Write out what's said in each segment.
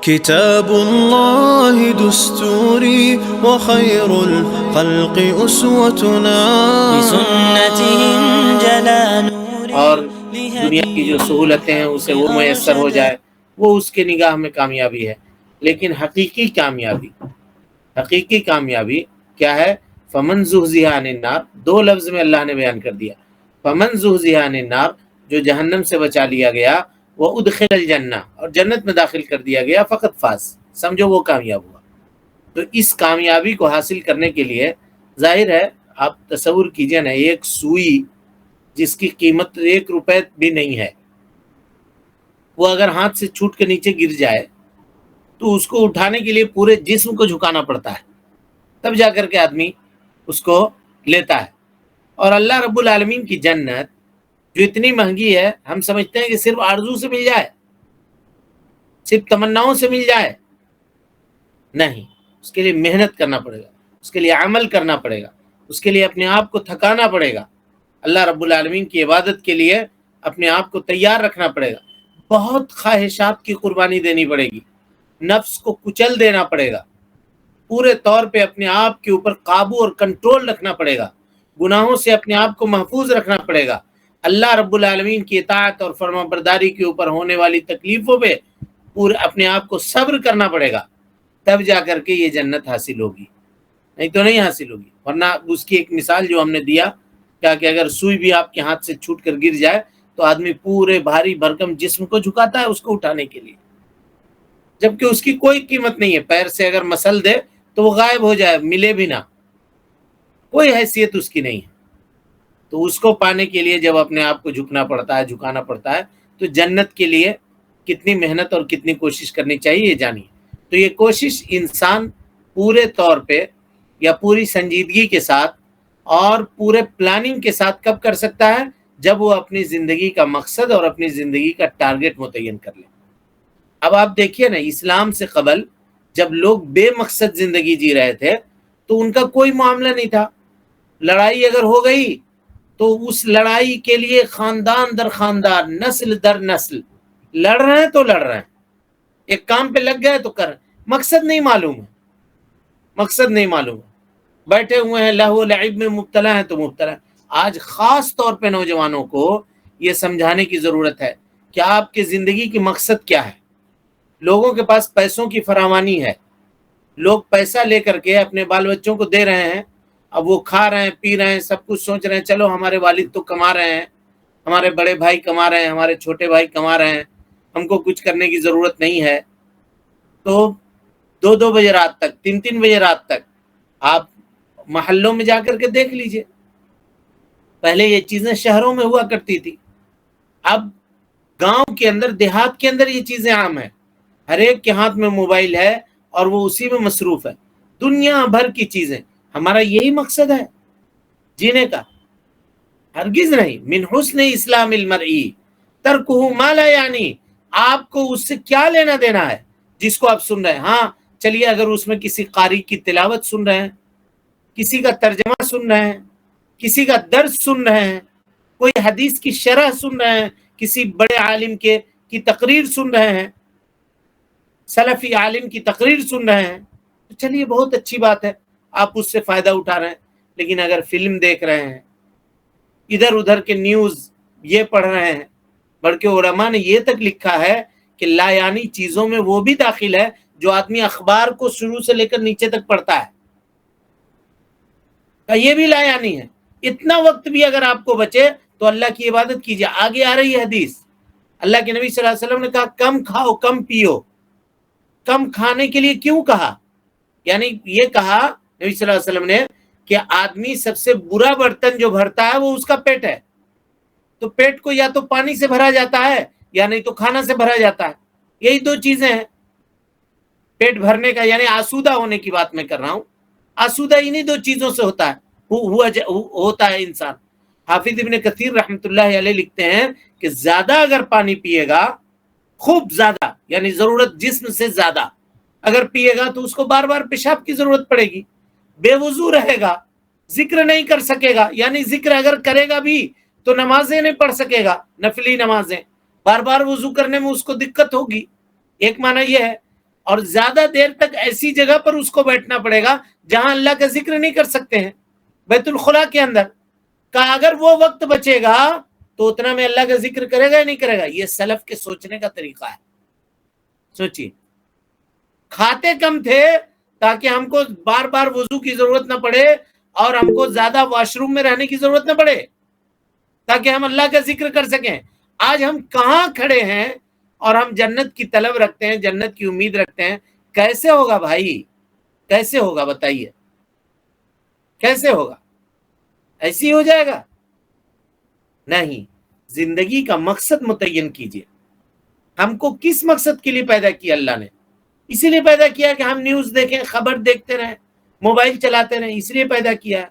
كتاب الله دستوري وخير الخلق أسوتنا بسنتهم جلا نور اور دنیا کی جو سہولتیں ہیں اسے وہ میسر ہو جائے، وہ اس کے نگاہ میں کامیابی ہے۔ لیکن حقیقی کامیابی کیا ہے؟ فمن زحزح عن النار، دو لفظ میں اللہ نے بیان کر دیا۔ فمن زحزح عن النار، جو جہنم سے بچا لیا گیا، وہ ادخل الجنہ، اور جنت میں داخل کر دیا گیا، فقط فاز، سمجھو وہ کامیاب ہوا۔ تو اس کامیابی کو حاصل کرنے کے لیے ظاہر ہے، آپ تصور کیجئے نا، ایک سوئی جس کی قیمت 1 روپے بھی نہیں ہے، وہ اگر ہاتھ سے چھوٹ کے نیچے گر جائے تو اس کو اٹھانے کے لیے پورے جسم کو جھکانا پڑتا ہے، تب جا کر کے آدمی اس کو لیتا ہے۔ اور اللہ رب العالمین کی جنت جو اتنی مہنگی ہے، ہم سمجھتے ہیں کہ صرف آرزو سے مل جائے، صرف تمناؤں سے مل جائے، نہیں، اس کے لیے محنت کرنا پڑے گا، اس کے لیے عمل کرنا پڑے گا، اس کے لیے اپنے آپ کو تھکانا پڑے گا، اللہ رب العالمین کی عبادت کے لیے اپنے آپ کو تیار رکھنا پڑے گا، بہت خواہشات کی قربانی دینی پڑے گی، نفس کو کچل دینا پڑے گا، پورے طور پہ اپنے آپ کے اوپر قابو اور کنٹرول رکھنا پڑے گا، گناہوں سے اپنے آپ کو محفوظ رکھنا پڑے گا، اللہ رب العالمین کی اطاعت اور فرما برداری کے اوپر ہونے والی تکلیفوں پہ پورے اپنے آپ کو صبر کرنا پڑے گا، تب جا کر کے یہ جنت حاصل ہوگی، نہیں تو نہیں حاصل ہوگی۔ ورنہ اس کی ایک مثال جو ہم نے دیا کیا کہ اگر سوئی بھی آپ کے ہاتھ سے چھوٹ کر گر جائے تو آدمی پورے بھاری بھرکم جسم کو جھکاتا ہے اس کو اٹھانے کے لیے، جبکہ اس کی کوئی قیمت نہیں ہے، پیر سے اگر مسل دے تو وہ غائب ہو جائے، ملے بھی نہ، کوئی حیثیت اس کی نہیں ہے۔ تو اس کو پانے کے لیے جب اپنے آپ کو جھکانا پڑتا ہے تو جنت کے لیے کتنی محنت اور کتنی کوشش کرنی چاہیے یہ جانیے۔ تو یہ کوشش انسان پورے طور پہ یا پوری سنجیدگی کے ساتھ اور پورے پلاننگ کے ساتھ کب کر سکتا ہے؟ جب وہ اپنی زندگی کا مقصد اور اپنی زندگی کا ٹارگٹ متعین کر لے۔ اب آپ دیکھیے نا، اسلام سے قبل جب لوگ بے مقصد زندگی جی رہے تھے تو ان کا کوئی معاملہ نہیں تھا، لڑائی اگر ہو گئی تو اس لڑائی کے لیے خاندان در خاندان، نسل در نسل لڑ رہے ہیں تو لڑ رہے ہیں، ایک کام پہ لگ گئے تو کر رہے ہیں، مقصد نہیں معلوم ہے، بیٹھے ہوئے ہیں لہو و لعب میں مبتلا ہیں تو مبتلا ہیں۔ آج خاص طور پہ نوجوانوں کو یہ سمجھانے کی ضرورت ہے کہ آپ کی زندگی کی مقصد کیا ہے۔ لوگوں کے پاس پیسوں کی فراوانی ہے، لوگ پیسہ لے کر کے اپنے بال بچوں کو دے رہے ہیں، اب وہ کھا رہے ہیں، پی رہے ہیں، سب کچھ سوچ رہے ہیں چلو ہمارے والد تو کما رہے ہیں، ہمارے بڑے بھائی کما رہے ہیں، ہمارے چھوٹے بھائی کما رہے ہیں، ہم کو کچھ کرنے کی ضرورت نہیں ہے۔ تو 2 بجے رات تک، 3 بجے رات تک آپ محلوں میں جا کر کے دیکھ لیجئے، پہلے یہ چیزیں شہروں میں ہوا کرتی تھی، اب گاؤں کے اندر، دیہات کے اندر یہ چیزیں عام ہیں، ہر ایک کے ہاتھ میں موبائل ہے اور وہ اسی میں مصروف ہے، دنیا بھر کی چیزیں۔ ہمارا یہی مقصد ہے جینے کا؟ ہرگز نہیں۔ من حسن اسلام المرئی ترکہ ما لا یعنی، آپ کو اس سے کیا لینا دینا ہے جس کو آپ سن رہے ہیں؟ ہاں چلیے، اگر اس میں کسی قاری کی تلاوت سن رہے ہیں، کسی کا ترجمہ سن رہے ہیں، کسی کا درس سن رہے ہیں، کوئی حدیث کی شرح سن رہے ہیں، کسی بڑے عالم کی تقریر سن رہے ہیں، سلفی عالم کی تقریر سن رہے ہیں، تو چلیے بہت اچھی بات ہے، آپ اس سے فائدہ اٹھا رہے ہیں۔ لیکن اگر فلم دیکھ رہے ہیں، ادھر ادھر کے نیوز یہ پڑھ رہے ہیں، بلکہ علماء نے یہ تک لکھا ہے کہ لا یعنی چیزوں میں وہ بھی داخل ہے جو آدمی اخبار کو شروع سے لے کر نیچے تک پڑھتا ہے، یہ بھی لا یعنی ہے۔ اتنا وقت بھی اگر آپ کو بچے تو اللہ کی عبادت کیجیے۔ آگے آ رہی ہے حدیث، اللہ کے نبی صلی اللہ علیہ وسلم نے کہا کم کھاؤ کم پیو۔ کم کھانے کے لیے کیوں کہا؟ یعنی یہ کہا نبی صلی اللہ علیہ وسلم نے کہ آدمی سب سے برا برتن جو بھرتا ہے وہ اس کا پیٹ ہے، تو پیٹ کو یا تو پانی سے بھرا جاتا ہے یا نہیں تو کھانا سے بھرا جاتا ہے، یہی 2 چیزیں ہیں۔ پیٹ بھرنے کا یعنی آسودہ ہونے کی بات میں کر رہا ہوں، آسودہ انہی 2 چیزوں سے ہوتا ہے انسان۔ حافظ ابن کثیر رحمۃ اللہ علیہ لکھتے ہیں کہ زیادہ اگر پانی پیے گا، خوب زیادہ یعنی ضرورت جسم سے زیادہ اگر پیے گا تو اس کو بار بار پیشاب کی ضرورت پڑے گی، بے وضو رہے گا، ذکر نہیں کر سکے گا، یعنی ذکر اگر کرے گا بھی تو نمازیں نہیں پڑھ سکے گا، نفلی نمازیں، بار بار وضو کرنے میں اس کو دقت ہوگی۔ ایک معنی یہ ہے اور زیادہ دیر تک ایسی جگہ پر اس کو بیٹھنا پڑے گا جہاں اللہ کا ذکر نہیں کر سکتے ہیں، بیت الخلا کے اندر کا اگر وہ وقت بچے گا تو اتنا میں اللہ کا ذکر کرے گا یا نہیں کرے گا؟ یہ سلف کے سوچنے کا طریقہ ہے. سوچیے، کھاتے کم تھے تاکہ ہم کو بار بار وضو کی ضرورت نہ پڑے اور ہم کو زیادہ واش روم میں رہنے کی ضرورت نہ پڑے تاکہ ہم اللہ کا ذکر کر سکیں. آج ہم کہاں کھڑے ہیں اور ہم جنت کی طلب رکھتے ہیں، جنت کی امید رکھتے ہیں. کیسے ہوگا بھائی؟ کیسے ہوگا بتائیے؟ کیسے ہوگا؟ ایسی ہو جائے گا؟ نہیں. زندگی کا مقصد متعین کیجئے. ہم کو کس مقصد کے لیے پیدا کیا اللہ نے؟ اسی لیے پیدا کیا کہ ہم نیوز دیکھیں، خبر دیکھتے رہیں، موبائل چلاتے رہیں. اس لیے پیدا کیا ہے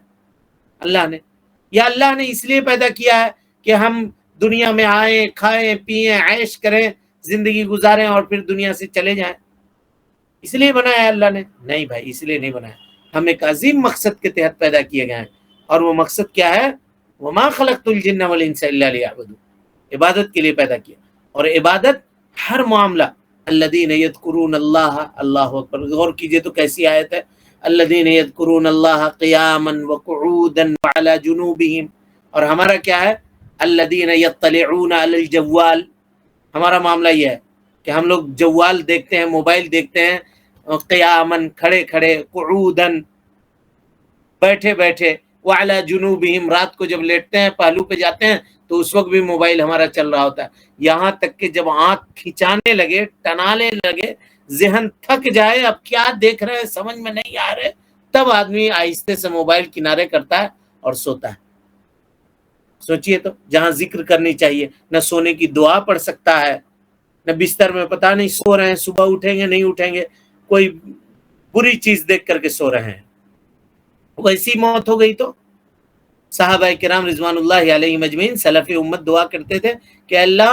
اللہ نے. یا اللہ نے اس لیے پیدا کیا ہے کہ ہم دنیا میں آئیں، کھائیں، پیئیں، عیش کریں، زندگی گزاریں اور پھر دنیا سے چلے جائیں. اس لیے بنایا ہے اللہ نے؟ نہیں بھائی، اس لیے نہیں بنایا. ہم ایک عظیم مقصد کے تحت پیدا کیے گئے ہیں، اور وہ مقصد کیا ہے؟ وَمَا خَلَقْتُ الْجِنَّ وَالْإِنسَ إِلَّا لِيَعْبُدُونِ. عبادت کے لیے پیدا کیا. اور عبادت ہر معاملہ. الذین یذکرون اللہ، اللہ اکبر. غور کیجئے تو کیسی آیت ہے. الذین یذکرون اللہ قیاما وقعودا وعلی جنوبہم. اور ہمارا کیا ہے؟ الذین یطلعون علی الجوال. ہمارا معاملہ یہ ہے کہ ہم لوگ جوال دیکھتے ہیں، موبائل دیکھتے ہیں، قیاما کھڑے کھڑے، قعودا بیٹھے بیٹھے، وعلی جنوبہم رات کو جب لیٹتے ہیں، پہلو پہ جاتے ہیں تو اس وقت بھی موبائل ہمارا چل رہا ہوتا ہے. یہاں تک کہ جب آنکھ کھچانے لگے، ٹنانے لگے، ذہن تھک جائے، اب کیا دیکھ رہے ہیں سمجھ میں نہیں آ رہے، تب آدمی آہستہ سے موبائل کنارے کرتا ہے اور سوتا ہے. سوچئے تو، جہاں ذکر کرنی چاہیے نہ سونے کی دعا پڑھ سکتا ہے، نہ بستر میں پتہ نہیں سو رہے ہیں صبح اٹھیں گے نہیں اٹھیں گے، کوئی بری چیز دیکھ کر کے سو رہے ہیں. ویسی موت ہو گئی تو صحابہ کرام رضوان اللہ علیہم اجمعین، سلف امت دعا کرتے تھے کہ اللہ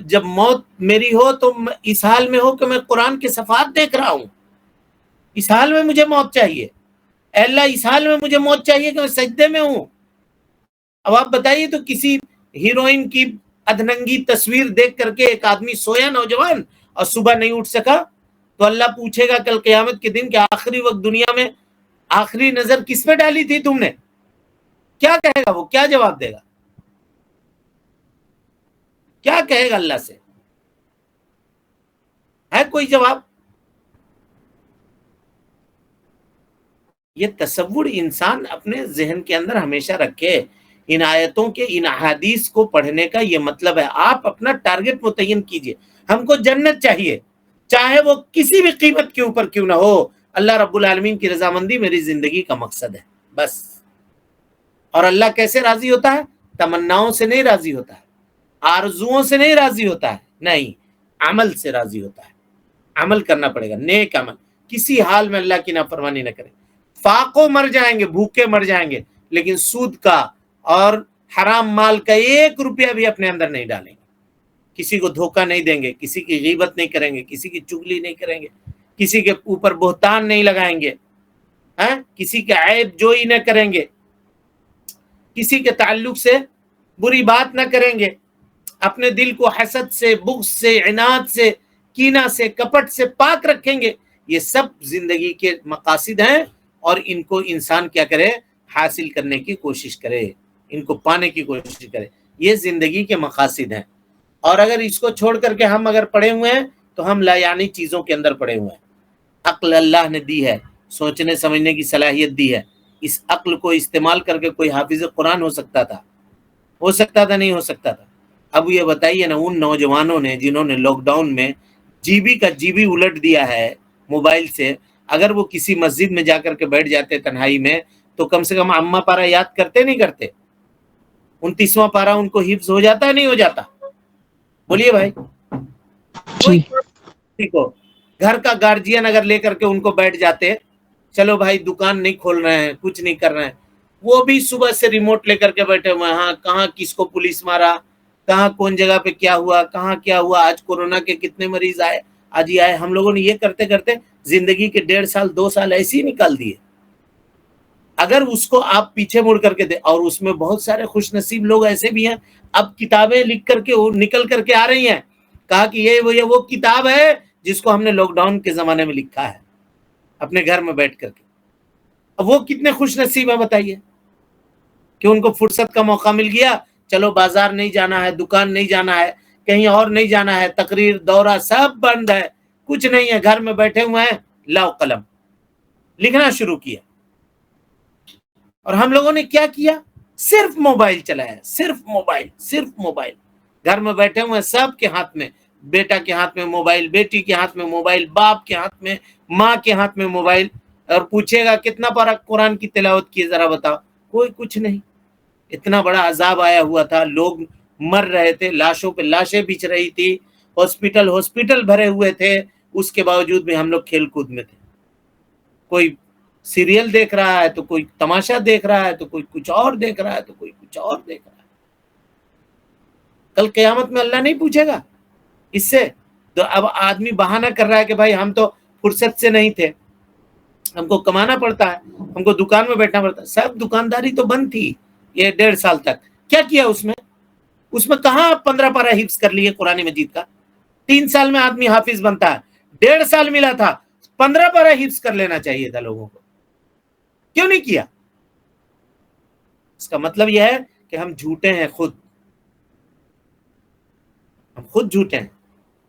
جب موت میری ہو تو اس حال میں ہو کہ میں قرآن کے صفحات دیکھ رہا ہوں، اس حال میں مجھے موت چاہیے. اے اللہ اس حال میں مجھے موت چاہیے کہ میں سجدے میں ہوں. اب آپ بتائیے تو کسی ہیروئن کی ادھننگی تصویر دیکھ کر کے ایک آدمی سویا نوجوان اور صبح نہیں اٹھ سکا تو اللہ پوچھے گا کل قیامت کے دن کہ آخری وقت دنیا میں آخری نظر کس پہ ڈالی تھی تم نے؟ کیا کہے گا وہ؟ کیا جواب دے گا؟ کیا کہے گا اللہ سے؟ ہے کوئی جواب؟ یہ تصور انسان اپنے ذہن کے اندر ہمیشہ رکھے. ان آیتوں کے، ان احادیث کو پڑھنے کا یہ مطلب ہے آپ اپنا ٹارگٹ متعین کیجئے. ہم کو جنت چاہیے، چاہے وہ کسی بھی قیمت کے اوپر کیوں نہ ہو. اللہ رب العالمین کی رضامندی میری زندگی کا مقصد ہے بس. اور اللہ کیسے راضی ہوتا ہے؟ تمناؤں سے نہیں راضی ہوتا ہے، آرزوؤں سے نہیں راضی ہوتا ہے، نہیں، عمل سے راضی ہوتا ہے. عمل کرنا پڑے گا، نیک عمل. کسی حال میں اللہ کی نافرمانی نہ کریں. فاقوں مر جائیں گے، بھوکے مر جائیں گے، لیکن سود کا اور حرام مال کا 1 روپیہ بھی اپنے اندر نہیں ڈالیں گے. کسی کو دھوکہ نہیں دیں گے، کسی کی غیبت نہیں کریں گے، کسی کی چغلی نہیں کریں گے، کسی کے اوپر بہتان نہیں لگائیں گے، کسی کے عیب جوئی نہ کریں گے، کسی کے تعلق سے بری بات نہ کریں گے، اپنے دل کو حسد سے، بغض سے، عناد سے، کینہ سے، کپٹ سے پاک رکھیں گے. یہ سب زندگی کے مقاصد ہیں اور ان کو انسان کیا کرے؟ حاصل کرنے کی کوشش کرے، ان کو پانے کی کوشش کرے. یہ زندگی کے مقاصد ہیں. اور اگر اس کو چھوڑ کر کے ہم اگر پڑے ہوئے ہیں تو ہم لا یعنی چیزوں کے اندر پڑے ہوئے ہیں. عقل اللہ نے دی ہے، سوچنے سمجھنے کی صلاحیت دی ہے. اس عقل کو استعمال کر کے کوئی حافظ قرآن ہو سکتا تھا؟ ہو سکتا تھا؟ نہیں ہو سکتا تھا. اب یہ بتائیے نا، ان نوجوانوں نے جنہوں نے لاک ڈاؤن میں جی بی کا جی بی الٹ دیا ہے موبائل سے، اگر وہ کسی مسجد میں جا کر کے بیٹھ جاتے تنہائی میں تو کم سے کم اما پارا یاد کرتے نہیں کرتے؟ 29واں پارا ان کو حفظ ہو جاتا ہے نہیں ہو جاتا؟ بولیے بھائی. کو گھر کا گارجین اگر لے کر کے ان کو بیٹھ جاتے، چلو بھائی دکان نہیں کھول رہے ہیں، کچھ نہیں کر رہے ہیں، وہ بھی صبح سے ریموٹ لے کر کے بیٹھے ہوئے ہیں. ہاں، کہاں کس کو پولیس مارا، کہاں کون جگہ پہ کیا ہوا، کہاں کیا ہوا، آج کورونا کے کتنے مریض آئے، آج یہ آئے. ہم لوگوں نے یہ کرتے کرتے زندگی کے 1.5 سال 2 سال ایسے ہی نکال دیے. اگر اس کو آپ پیچھے مڑ کر کے دے، اور اس میں بہت سارے خوش نصیب لوگ ایسے بھی ہیں، اب کتابیں لکھ کر کے نکل کر کے آ رہی ہیں، کہا کہ یہ وہ کتاب ہے جس کو ہم نے لاک ڈاؤن کے زمانے میں لکھا ہے اپنے گھر میں بیٹھ کر کے. اب وہ کتنے خوش نصیب ہیں بتائیے کہ ان کو فرصت کا موقع مل گیا. چلو بازار نہیں جانا ہے, دکان نہیں جانا ہے, کہیں اور نہیں جانا ہے, تقریر دورہ سب بند ہے, کچھ نہیں ہے, گھر میں بیٹھے ہوئے ہیں, لاؤ قلم, لکھنا شروع کیا. اور ہم لوگوں نے کیا کیا؟ صرف موبائل چلایا, صرف موبائل. گھر میں بیٹھے ہوئے ہیں, سب کے ہاتھ میں, بیٹا کے ہاتھ میں موبائل, بیٹی کے ہاتھ میں موبائل, باپ کے ہاتھ میں, ماں کے ہاتھ میں موبائل. اور پوچھے گا کتنا پارہ قرآن کی تلاوت کی ذرا بتاؤ, کوئی کچھ نہیں. اتنا بڑا عذاب آیا ہوا تھا, لوگ مر رہے تھے, لاشوں پہ لاشیں بچ رہی تھی, ہاسپٹل بھرے ہوئے تھے, اس کے باوجود بھی ہم لوگ کھیل کود میں تھے. کوئی سیریل دیکھ رہا ہے تو کوئی تماشا دیکھ رہا ہے تو کوئی کچھ اور دیکھ رہا ہے تو کوئی کچھ اور دیکھ رہا ہے. کل قیامت میں اللہ نہیں پوچھے گا اس سے. تو اب آدمی بہانہ کر رہا ہے کہ بھائی ہم تو فرصت سے نہیں تھے, ہم کو کمانا پڑتا ہے, ہم کو دکان میں بیٹھنا پڑتا ہے. سب دکانداری تو بند تھی یہ 1.5 سال تک. کیا کیا اس میں کہاں 15 پارہ حفظ کر لیے قرآن مجید کا؟ 3 سال میں آدمی حافظ بنتا ہے, 1.5 سال ملا تھا, 15 پارہ حفظ کر لینا چاہیے تھا لوگوں کو. کیوں نہیں کیا؟ اس کا مطلب یہ ہے کہ ہم جھوٹے ہیں, ہم خود جھوٹے ہیں.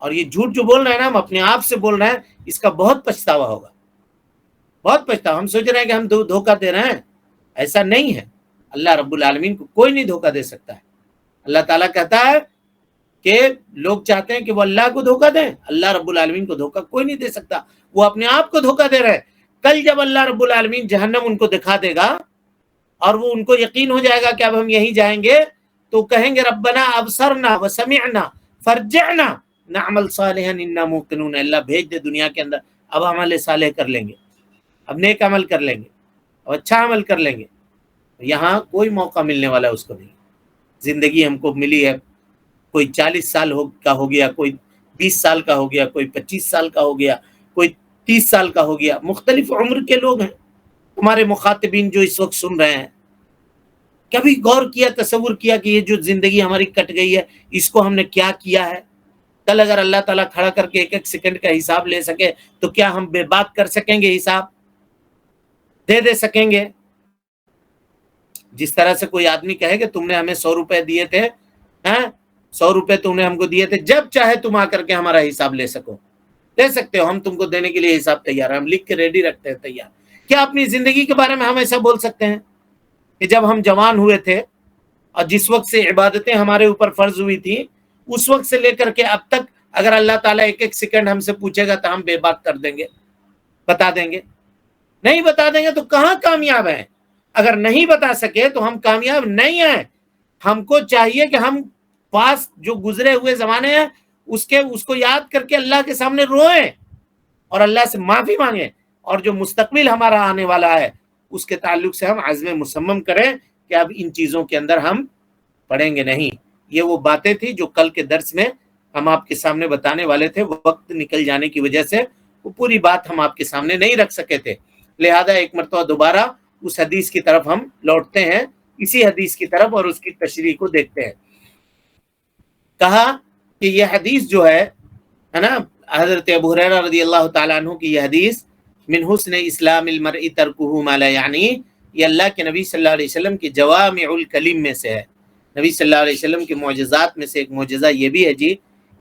اور یہ جھوٹ جو بول رہے ہیں نا, ہم اپنے آپ سے بول رہے ہیں, اس کا بہت پچھتاوا ہوگا, بہت پچھتاوا. ہم سوچ رہے ہیں کہ ہم دھوکہ دے رہے ہیں, ایسا نہیں ہے. اللہ رب العالمین کو کوئی نہیں دھوکہ دے سکتا ہے. اللہ تعالیٰ کہتا ہے کہ لوگ چاہتے ہیں کہ وہ اللہ کو دھوکہ دیں, اللہ رب العالمین کو دھوکہ کوئی نہیں دے سکتا. وہ اپنے آپ کو دھوکہ دے رہے ہیں. کل جب اللہ رب العالمین جہنم ان کو دکھا دے گا اور وہ ان کو یقین ہو جائے گا کہ اب ہم یہیں جائیں گے, تو کہیں گے ربنا ابصرنا وسمعنا فرجعنا نعمل صالحا انا موقنون. اللہ بھیج دے دنیا کے اندر, اب عمل صالح کر لیں گے, اب نیک عمل کر لیں گے, اب اچھا عمل کر لیں گے. یہاں کوئی موقع ملنے والا اس کو نہیں. زندگی ہم کو ملی ہے, کوئی 40 سال کا ہو گیا, کوئی 20 سال کا ہو گیا, کوئی 25 سال کا ہو گیا, کوئی 30 سال کا ہو گیا. مختلف عمر کے لوگ ہیں ہمارے مخاطبین جو اس وقت سن رہے ہیں. کبھی غور کیا, تصور کیا کہ یہ جو زندگی ہماری کٹ گئی ہے اس کو ہم نے کیا کیا ہے؟ کل اگر اللہ تعالیٰ کھڑا کر کے 1 سیکنڈ کا حساب لے سکے تو کیا ہم بے بات کر سکیں گے؟ حساب دے سکیں گے؟ جس طرح سے کوئی آدمی کہے کہ تم نے ہمیں 100 روپے دیے تھے, 100 روپے تم نے ہم کو دیے تھے, جب چاہے تم آ کر کے ہمارا حساب لے سکو, دے سکتے ہو, ہم تم کو دینے کے لیے حساب تیار ہے, ہم لکھ کے ریڈی رکھتے ہیں تیار. کیا اپنی زندگی کے بارے میں ہم ایسا بول سکتے ہیں کہ جب ہم جوان ہوئے تھے اور جس وقت سے عبادتیں ہمارے اوپر فرض ہوئی تھی, اس وقت سے لے کر کے اب تک اگر اللہ تعالیٰ 1 سیکنڈ ہم سے پوچھے گا تو ہم بے بات کر دیں گے, بتا دیں گے؟ نہیں بتا دیں گے تو کہاں کامیاب ہیں؟ اگر نہیں بتا سکے تو ہم کامیاب نہیں ہیں. ہم کو چاہیے کہ ہم پاس جو گزرے ہوئے زمانے ہیں اس کو یاد کر کے اللہ کے سامنے روئیں اور اللہ سے معافی مانگیں, اور جو مستقبل ہمارا آنے والا ہے اس کے تعلق سے ہم عزم مصمم کریں کہ اب ان چیزوں کے اندر ہم پڑھیں گے نہیں. یہ وہ باتیں تھی جو کل کے درس میں ہم آپ کے سامنے بتانے والے تھے. وقت نکل جانے کی وجہ سے وہ پوری بات ہم آپ کے سامنے نہیں رکھ سکے تھے, لہذا ایک مرتبہ دوبارہ اس حدیث کی طرف ہم لوٹتے ہیں, اسی حدیث کی طرف, اور اس کی تشریح کو دیکھتے ہیں. کہا کہ یہ حدیث جو ہے نا, حضرت ابو ہریرہ رضی اللہ تعالیٰ عنہ کی یہ حدیث, من حسن اسلام المرء ترکہ ما لا یعنی, یہ اللہ کے نبی صلی اللہ علیہ وسلم کی جوامع الکلم میں سے ہے. نبی صلی اللہ علیہ وسلم کے معجزات میں سے ایک معجزہ یہ بھی ہے جی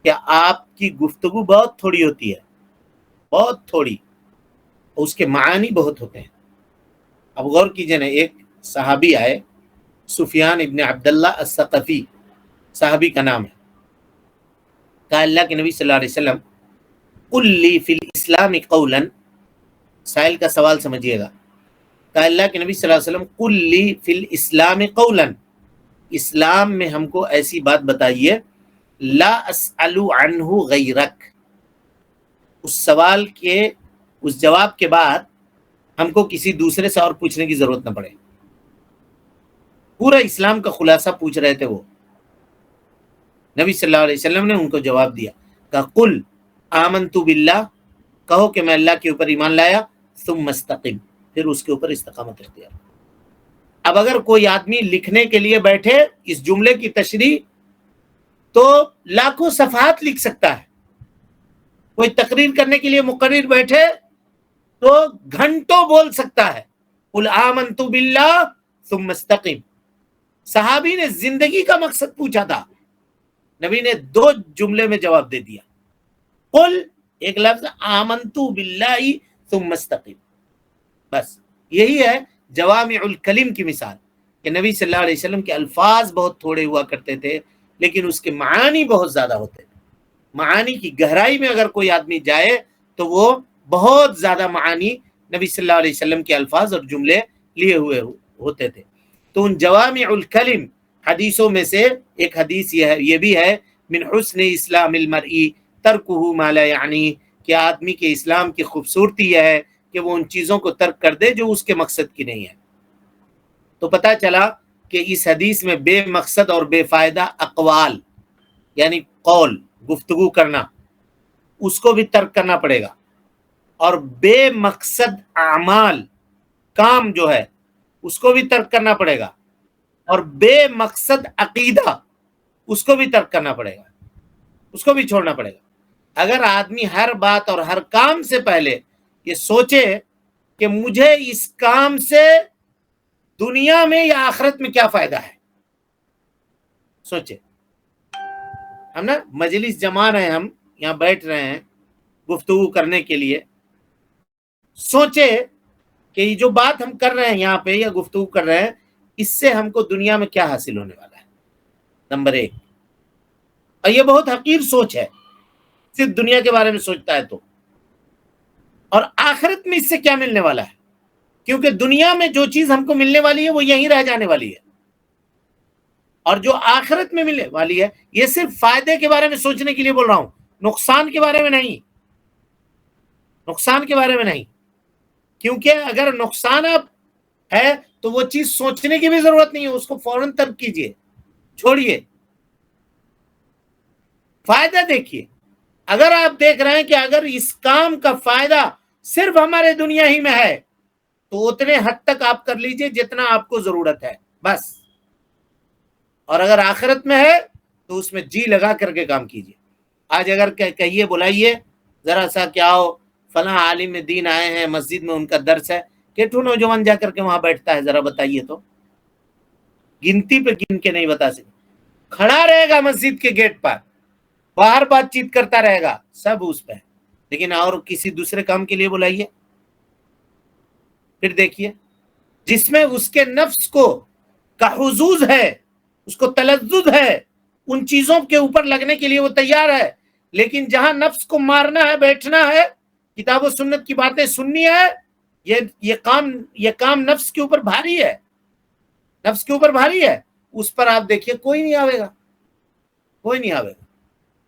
کہ آپ کی گفتگو بہت تھوڑی ہوتی ہے, بہت تھوڑی, اس کے معانی بہت ہوتے ہیں. اب غور کیجئے نا, ایک صحابی آئے, سفیان ابن عبداللہ الثقفی صحابی کا نام ہے. کہا اللہ کے نبی صلی اللہ علیہ وسلم قل لی فی الاسلام قولا, سائل کا سوال سمجھیے گا. کہا اللہ کے نبی صلی اللہ علیہ وسلم قل لی فی الاسلام قولا, اسلام میں ہم کو ایسی بات بتائیے, لا اسأل عنہ غیرک, اس سوال کے اس جواب کے بعد ہم کو کسی دوسرے سے اور پوچھنے کی ضرورت نہ پڑے. پورا اسلام کا خلاصہ پوچھ رہے تھے وہ. نبی صلی اللہ علیہ وسلم نے ان کو جواب دیا, کہا قل آمنت باللہ, کہو کہ میں اللہ کے اوپر ایمان لایا, ثم استقم, پھر اس کے اوپر استقامت اختیار. اب اگر کوئی آدمی لکھنے کے لیے بیٹھے اس جملے کی تشریح تو لاکھوں صفحات لکھ سکتا ہے, کوئی تقریر کرنے کے لیے مقرر بیٹھے تو گھنٹوں بول سکتا ہے، قل آمنت باللہ ثم استقم. صحابی نے زندگی کا مقصد پوچھا تھا، نبی نے 2 جملے میں جواب دے دیا. قل ایک لفظ، آمنت باللہ ثم استقم. بس یہی ہے جوامع الکلم کی مثال، کہ نبی صلی اللہ علیہ وسلم کے الفاظ بہت تھوڑے ہوا کرتے تھے لیکن اس کے معانی بہت زیادہ ہوتے تھے. معانی کی گہرائی میں اگر کوئی آدمی جائے تو وہ بہت زیادہ معانی نبی صلی اللہ علیہ وسلم کے الفاظ اور جملے لیے ہوئے ہوتے تھے. تو ان جوامع الکلم حدیثوں میں سے ایک حدیث یہ بھی ہے، من حسن اسلام المرئی ترکہ ما لا یعنی، کہ آدمی کے اسلام کی خوبصورتی یہ ہے کہ وہ ان چیزوں کو ترک کر دے جو اس کے مقصد کی نہیں ہے. تو پتہ چلا کہ اس حدیث میں بے مقصد اور بے فائدہ اقوال یعنی قول، گفتگو کرنا، اس کو بھی ترک کرنا پڑے گا، اور بے مقصد اعمال، کام جو ہے اس کو بھی ترک کرنا پڑے گا، اور بے مقصد عقیدہ اس کو بھی ترک کرنا پڑے گا، اس کو بھی چھوڑنا پڑے گا. اگر آدمی ہر بات اور ہر کام سے پہلے یہ سوچے کہ مجھے اس کام سے دنیا میں یا آخرت میں کیا فائدہ ہے، سوچے. ہم نا مجلس جما رہے ہیں، ہم یہاں بیٹھ رہے ہیں گفتگو کرنے کے لیے، سوچے کہ یہ جو بات ہم کر رہے ہیں یہاں پہ یا گفتگو کر رہے ہیں، اس سے ہم کو دنیا میں کیا حاصل ہونے والا ہے، نمبر 1. اور یہ بہت حقیر سوچ ہے، صرف دنیا کے بارے میں سوچتا ہے تو. اور آخرت میں اس سے کیا ملنے والا ہے، کیونکہ دنیا میں جو چیز ہم کو ملنے والی ہے وہ یہیں رہ جانے والی ہے، اور جو آخرت میں ملنے والی ہے یہ صرف فائدے کے بارے میں سوچنے کے لیے بول رہا ہوں، نقصان کے بارے میں نہیں، نقصان کے بارے میں نہیں. کیونکہ اگر نقصان اب ہے تو وہ چیز سوچنے کی بھی ضرورت نہیں ہے، اس کو فوراً ترک کیجئے، چھوڑیے. فائدہ دیکھیے. اگر آپ دیکھ رہے ہیں کہ اگر اس کام کا فائدہ صرف ہمارے دنیا ہی میں ہے تو اتنے حد تک آپ کر لیجئے جتنا آپ کو ضرورت ہے بس. اور اگر آخرت میں ہے تو اس میں جی لگا کر کے کام کیجئے. آج اگر کہیے بلائیے ذرا سا کیا ہو فلاں عالم دین آئے ہیں مسجد میں، ان کا درس ہے، کیٹھو نوجوان جا کر کے وہاں بیٹھتا ہے، ذرا بتائیے تو، گنتی پہ گن کے نہیں بتا سکتے. کھڑا رہے گا مسجد کے گیٹ پر، باہر بات چیت کرتا رہے گا، سب اس پہ. لیکن اور کسی دوسرے کام کے لیے بلائیے، پھر دیکھیے جس میں اس کے نفس کو کا حظوظ ہے، اس کو تلذذ ہے، ان چیزوں کے اوپر لگنے کے لیے وہ تیار ہے. لیکن جہاں نفس کو مارنا ہے، بیٹھنا ہے، کتاب و سنت کی باتیں سننی ہے، یہ کام نفس کے اوپر بھاری ہے، نفس کے اوپر بھاری ہے، اس پر آپ دیکھیے کوئی نہیں آوے گا، کوئی نہیں آوے گا.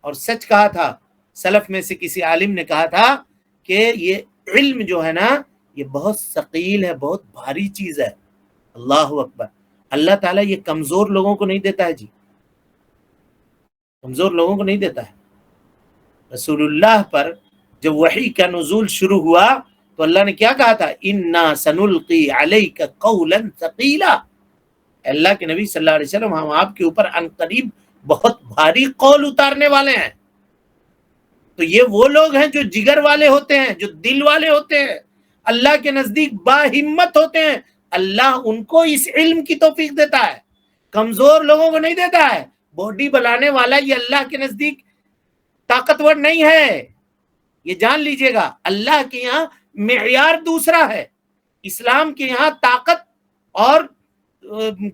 اور سچ کہا تھا، سلف میں سے کسی عالم نے کہا تھا کہ یہ علم جو ہے نا یہ بہت ثقیل ہے، بہت بھاری چیز ہے. اللہ اکبر. اللہ تعالیٰ یہ کمزور لوگوں کو نہیں دیتا ہے جی، کمزور لوگوں کو نہیں دیتا ہے. رسول اللہ پر جب وحی کا نزول شروع ہوا تو اللہ نے کیا کہا تھا، اِنَّا سَنُلْقِي عَلَيْكَ قَوْلًا ثَقِيلًا. اللہ کے نبی صلی اللہ علیہ وسلم ہم آپ کے اوپر ان قریب بہت بھاری قول اتارنے والے ہیں. تو یہ وہ لوگ ہیں جو جگر والے ہوتے ہیں، جو دل والے ہوتے ہیں، اللہ کے نزدیک با ہمت ہوتے ہیں. اللہ ان کو اس علم کی توفیق دیتا ہے، کمزور لوگوں کو نہیں دیتا ہے. باڈی بنانے والا یہ اللہ کے نزدیک طاقتور نہیں ہے، یہ جان لیجئے گا. اللہ کے یہاں معیار دوسرا ہے. اسلام کے یہاں طاقت اور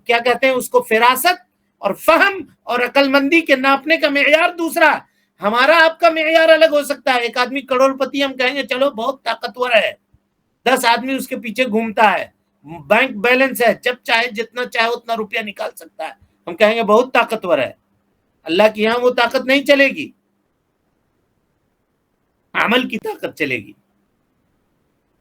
کیا کہتے ہیں اس کو، فراست اور فہم اور عقل مندی کے ناپنے کا معیار دوسرا. ہمارا آپ کا معیار الگ ہو سکتا ہے. ایک آدمی کروڑ پتی، ہم کہیں گے چلو بہت طاقتور ہے، 10 آدمی اس کے پیچھے گھومتا ہے، بینک بیلنس ہے، جب چاہے جتنا چاہے اتنا روپیہ نکال سکتا ہے، ہم کہیں گے بہت طاقتور ہے. اللہ کے یہاں وہ طاقت نہیں چلے گی، عمل کی طاقت چلے گی.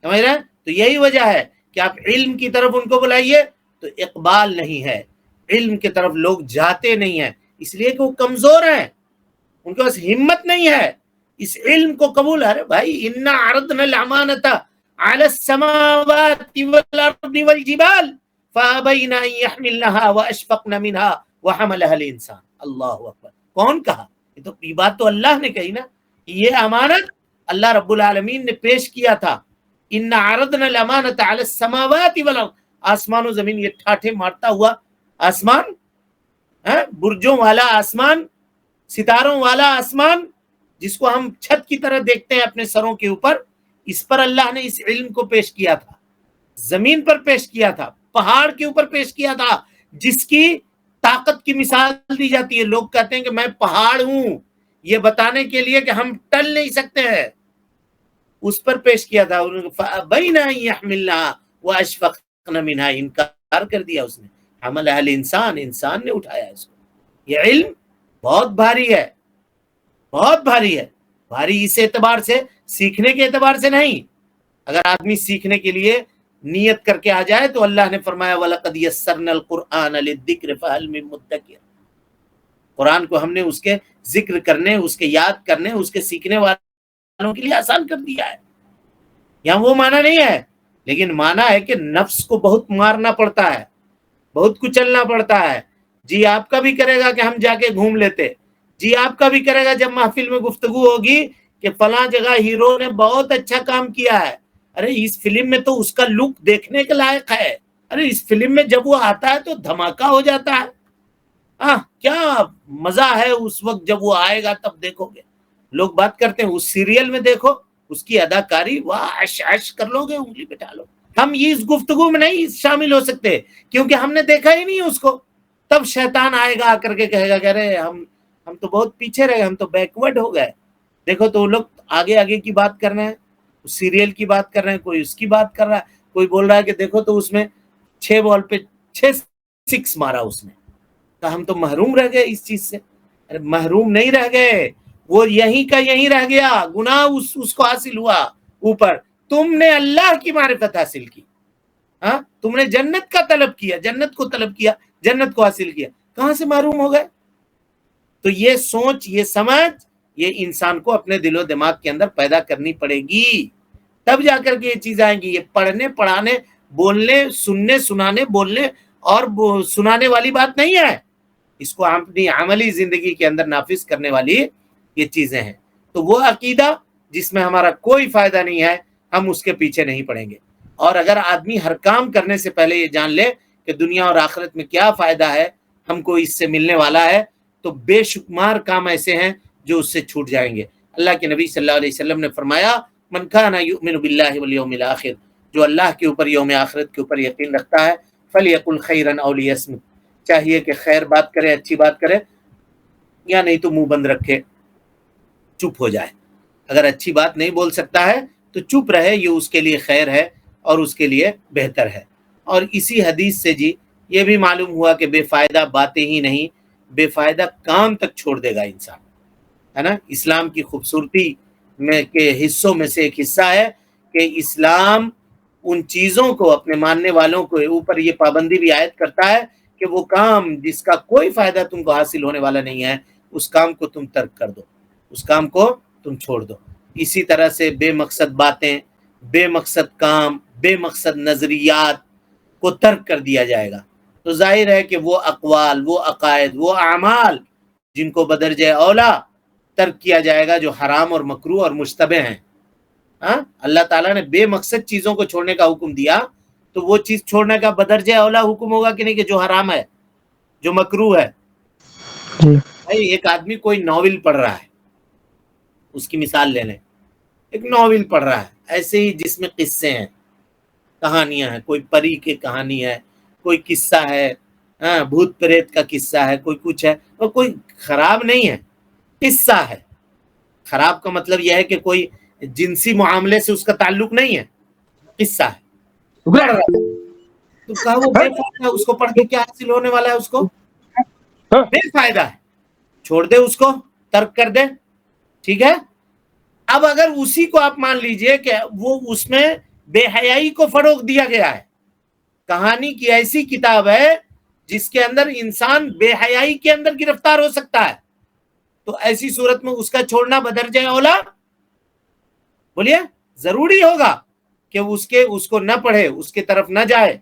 سمجھ رہے ہیں؟ تو یہی وجہ ہے کہ آپ علم کی طرف ان کو بلائیے تو اقبال نہیں ہے، علم کی طرف لوگ جاتے نہیں ہیں، اس لیے کہ وہ کمزور ہیں، ان کے پاس ہمت نہیں ہے اس علم کو قبول. ارے بھائی، انا عرضنا الامانۃ علی السماوات والارض والجبال فابین ان یحملنها واشفقن منها وحملها الانسان. اللہ اکبر. کون کہا؟ یہ بات تو اللہ نے کہی نا، یہ امانت اللہ رب العالمین نے پیش کیا تھا، اِنَّ عَرَضْنَا الْأَمَانَةَ عَلَى السَّمَاوَاتِ وَالْأَرْضِ، آسمان و زمین، یہ ٹھاٹھے مارتا ہوا آسمان، برجوں والا آسمان، ستاروں والا آسمان، جس کو ہم چھت کی طرح دیکھتے ہیں اپنے سروں کے اوپر، اس پر اللہ نے اس علم کو پیش کیا تھا، زمین پر پیش کیا تھا، پہاڑ کے اوپر پیش کیا تھا، جس کی طاقت کی مثال دی جاتی ہے۔ لوگ کہتے ہیں کہ میں پہاڑ ہوں، یہ بتانے کے لیے کہ ہم ٹل نہیں سکتے ہیں، اس پر پیش کیا تھا۔ فَأَبَيْنَا أَن يَحْمِلْنَهَا وَأَشْفَقْنَ مِنْهَا، انکار کر دیا اس نے، حملها الانسان، انسان نے اٹھایا اس کو۔ یہ علم بہت بھاری ہے، بہت بھاری ہے، بھاری اس اعتبار سے، سیکھنے کے اعتبار سے نہیں۔ اگر آدمی سیکھنے کے لیے نیت کر کے آ جائے تو اللہ نے فرمایا وَلَقَدْ يَسَّرْنَا الْقُرْآنَ لِلذِّكْرِ فَهَلْ مِن مُدَّكِرٍ، قرآن کو ہم نے اس کے ذکر کرنے، اس کے یاد کرنے، اس کے سیکھنے والوں کے لیے آسان کر دیا ہے۔ یہاں وہ معنی نہیں ہے، لیکن معنی ہے کہ نفس کو بہت مارنا پڑتا ہے، بہت کچلنا پڑتا ہے۔ جی آپ کا بھی کرے گا کہ ہم جا کے گھوم لیتے، جی آپ کا بھی کرے گا جب محفل میں گفتگو ہوگی کہ فلاں جگہ ہیرو نے بہت اچھا کام کیا ہے، ارے اس فلم میں تو اس کا لک دیکھنے کے لائق ہے، ارے اس فلم میں جب وہ آتا ہے تو دھماکہ ہو جاتا ہے، کیا مزہ ہے اس وقت جب وہ آئے گا تب دیکھو گے۔ لوگ بات کرتے ہیں اس سیریل میں دیکھو اس کی اداکاری، واہ عش عش کر لو گے، انگلی بٹھا لو۔ ہم اس گفتگو میں نہیں شامل ہو سکتے کیونکہ ہم نے دیکھا ہی نہیں اس کو۔ تب شیطان آئے گا آ کر کے کہے گا کہ ارے ہم تو بہت پیچھے رہ گئے، ہم تو بیکورڈ ہو گئے۔ دیکھو تو وہ لوگ آگے آگے کی بات کر رہے ہیں، سیریل کی بات کر رہے ہیں، کوئی اس کی بات کر رہا ہے، کوئی بول رہا ہے کہ دیکھو تو اس میں 6 بال پہ 6 6 مارا اس نے، تو ہم تو محروم رہ گئے اس چیز سے۔ ارے محروم نہیں رہ گئے، وہ یہیں کا یہیں رہ گیا، گناہ اس کو حاصل ہوا اوپر۔ تم نے اللہ کی معرفت حاصل کی، تم نے جنت کا طلب کیا، جنت کو طلب کیا، جنت کو حاصل کیا، کہاں سے محروم ہو گئے؟ تو یہ سوچ، یہ سمجھ، یہ انسان کو اپنے دل و دماغ کے اندر پیدا کرنی پڑے گی، تب جا کر کے یہ چیز آئیں گی۔ یہ پڑھنے پڑھانے بولنے سننے سنانے بولنے اور سنانے والی بات نہیں ہے، اس کو اپنی عملی زندگی کے اندر نافذ کرنے والی یہ چیزیں ہیں۔ تو وہ عقیدہ جس میں ہمارا کوئی فائدہ نہیں ہے، ہم اس کے پیچھے نہیں پڑیں گے۔ اور اگر آدمی ہر کام کرنے سے پہلے یہ جان لے کہ دنیا اور آخرت میں کیا فائدہ ہے ہم کو اس سے ملنے والا ہے، تو بے شمار کام ایسے ہیں جو اس سے چھوٹ جائیں گے۔ اللہ کے نبی صلی اللہ علیہ وسلم نے فرمایا من کان یؤمن باللہ والیوم الآخر، جو اللہ کے اوپر یوم آخرت کے اوپر یقین رکھتا ہے، فلیقل خیرا او لیصمت، چاہیے کہ خیر بات کرے، اچھی بات کرے، یا نہیں تو منہ بند رکھے، چپ ہو جائے۔ اگر اچھی بات نہیں بول سکتا ہے تو چپ رہے، یہ اس کے لیے خیر ہے اور اس کے لیے بہتر ہے۔ اور اسی حدیث سے جی یہ بھی معلوم ہوا کہ بے فائدہ باتیں ہی نہیں، بے فائدہ کام تک چھوڑ دے گا انسان، ہے نا۔ اسلام کی خوبصورتی میں کے حصوں میں سے ایک حصہ ہے کہ اسلام ان چیزوں کو اپنے ماننے والوں کو اوپر یہ پابندی بھی عائد کرتا ہے کہ وہ کام جس کا کوئی فائدہ تم کو حاصل ہونے والا نہیں ہے، اس کام کو تم ترک کر دو، اس کام کو تم چھوڑ دو۔ اسی طرح سے بے مقصد باتیں، بے مقصد کام، بے مقصد نظریات کو ترک کر دیا جائے گا، تو ظاہر ہے کہ وہ اقوال، وہ عقائد، وہ اعمال جن کو بدرجہ اولا ترک کیا جائے گا جو حرام اور مکروہ اور مشتبہ ہیں۔ اللہ تعالیٰ نے بے مقصد چیزوں کو چھوڑنے کا حکم دیا، تو وہ چیز چھوڑنے کا بدرجہ اولا حکم ہوگا کہ نہیں، کہ جو حرام ہے، جو مکروہ ہے۔ بھائی ایک آدمی کوئی ناول پڑھ رہا ہے، اس کی مثال لے لیں، ایک ناول پڑھ رہا ہے ایسے ہی جس میں قصے ہیں، کہانیاں ہیں، کوئی پری کی کہانی ہے، کوئی قصہ ہے، بھوت پریت کا قصہ ہے، کوئی کچھ ہے، اور کوئی خراب نہیں ہے، قصہ ہے۔ خراب کا مطلب یہ ہے کہ کوئی جنسی معاملے سے اس کا تعلق نہیں ہے، قصہ ہے، پڑھ رہا ہے تو کہا وہ بے فائدہ ہے، اس کو پڑھ کے کیا حاصل ہونے والا ہے، اس کو بے فائدہ ہے، چھوڑ دے، اس کو ترک کر دے، ٹھیک ہے۔ اب اگر اسی کو آپ مان لیجئے کہ وہ اس میں بے حیائی کو فروغ دیا گیا ہے، کہانی کی ایسی کتاب ہے جس کے اندر انسان بے حیائی کے اندر گرفتار ہو سکتا ہے، تو ایسی صورت میں اس کا چھوڑنا بدرجہ اولا، بولیے ضروری ہوگا کہ اس کو نہ پڑھے، اس کی طرف نہ جائے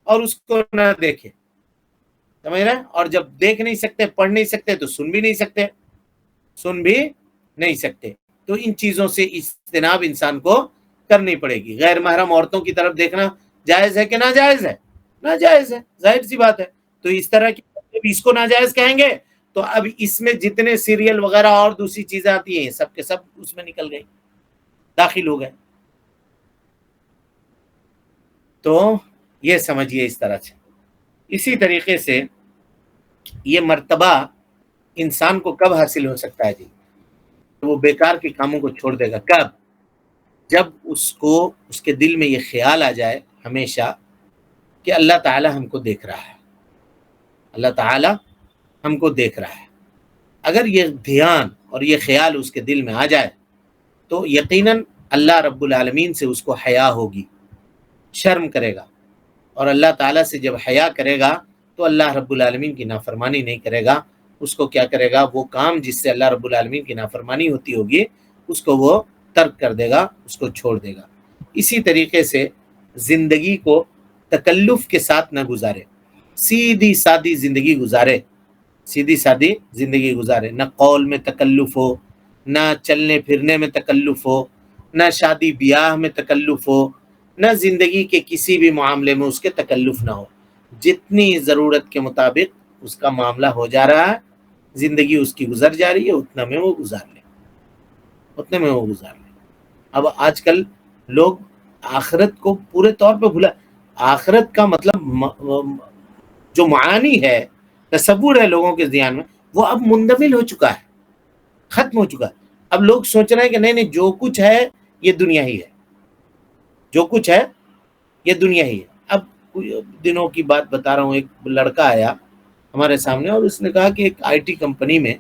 اور اس کو نہ دیکھے، سمجھ رہے ہیں؟ اور جب دیکھ نہیں سکتے، پڑھ نہیں سکتے، تو سن بھی نہیں سکتے، سن بھی نہیں سکتے۔ تو ان چیزوں سے اجتناب انسان کو کرنی پڑے گی۔ غیر محرم عورتوں کی طرف دیکھنا جائز ہے کہ ناجائز ہے؟ ناجائز ہے، ظاہر سی بات ہے۔ تو اس طرح کی جب اس کو ناجائز کہیں گے تو اب اس میں جتنے سیریل وغیرہ اور دوسری چیزیں آتی ہیں سب کے سب اس میں نکل گئی، داخل ہو گئے۔ تو یہ سمجھیے اس طرح سے۔ اسی طریقے سے یہ مرتبہ انسان کو کب حاصل ہو سکتا ہے جی؟ وہ بیکار کے کاموں کو چھوڑ دے گا کب؟ جب اس کو اس کے دل میں یہ خیال آ جائے ہمیشہ کہ اللہ تعالی ہم کو دیکھ رہا ہے، اللہ تعالی ہم کو دیکھ رہا ہے۔ اگر یہ دھیان اور یہ خیال اس کے دل میں آ جائے تو یقیناً اللہ رب العالمین سے اس کو حیا ہوگی، شرم کرے گا، اور اللہ تعالیٰ سے جب حیا کرے گا تو اللہ رب العالمین کی نافرمانی نہیں کرے گا۔ اس کو کیا کرے گا؟ وہ کام جس سے اللہ رب العالمین کی نافرمانی ہوتی ہوگی اس کو وہ ترک کر دے گا، اس کو چھوڑ دے گا۔ اسی طریقے سے زندگی کو تکلف کے ساتھ نہ گزارے، سیدھی سادی زندگی گزارے، سیدھی سادی زندگی گزارے، نہ قول میں تکلف ہو، نہ چلنے پھرنے میں تکلف ہو، نہ شادی بیاہ میں تکلف ہو، نہ زندگی کے کسی بھی معاملے میں اس کے تکلف نہ ہو۔ جتنی ضرورت کے مطابق اس کا معاملہ ہو جا رہا ہے، زندگی اس کی گزر جا رہی ہے، اتنا میں وہ گزار لے، اتنے میں وہ گزار لے۔ اب آج کل لوگ آخرت کو پورے طور پہ بھولا، آخرت کا مطلب جو معانی ہے، تصور ہے لوگوں کے ذہن میں، وہ اب مندمل ہو چکا ہے، ختم ہو چکا ہے۔ اب لوگ سوچ رہے ہیں کہ نہیں جو کچھ ہے یہ دنیا ہی ہے، جو کچھ ہے یہ دنیا ہی ہے۔ اب دنوں کی بات بتا رہا ہوں، ایک لڑکا آیا ہمارے سامنے اور اس نے کہا کہ ایک آئی ٹی کمپنی میں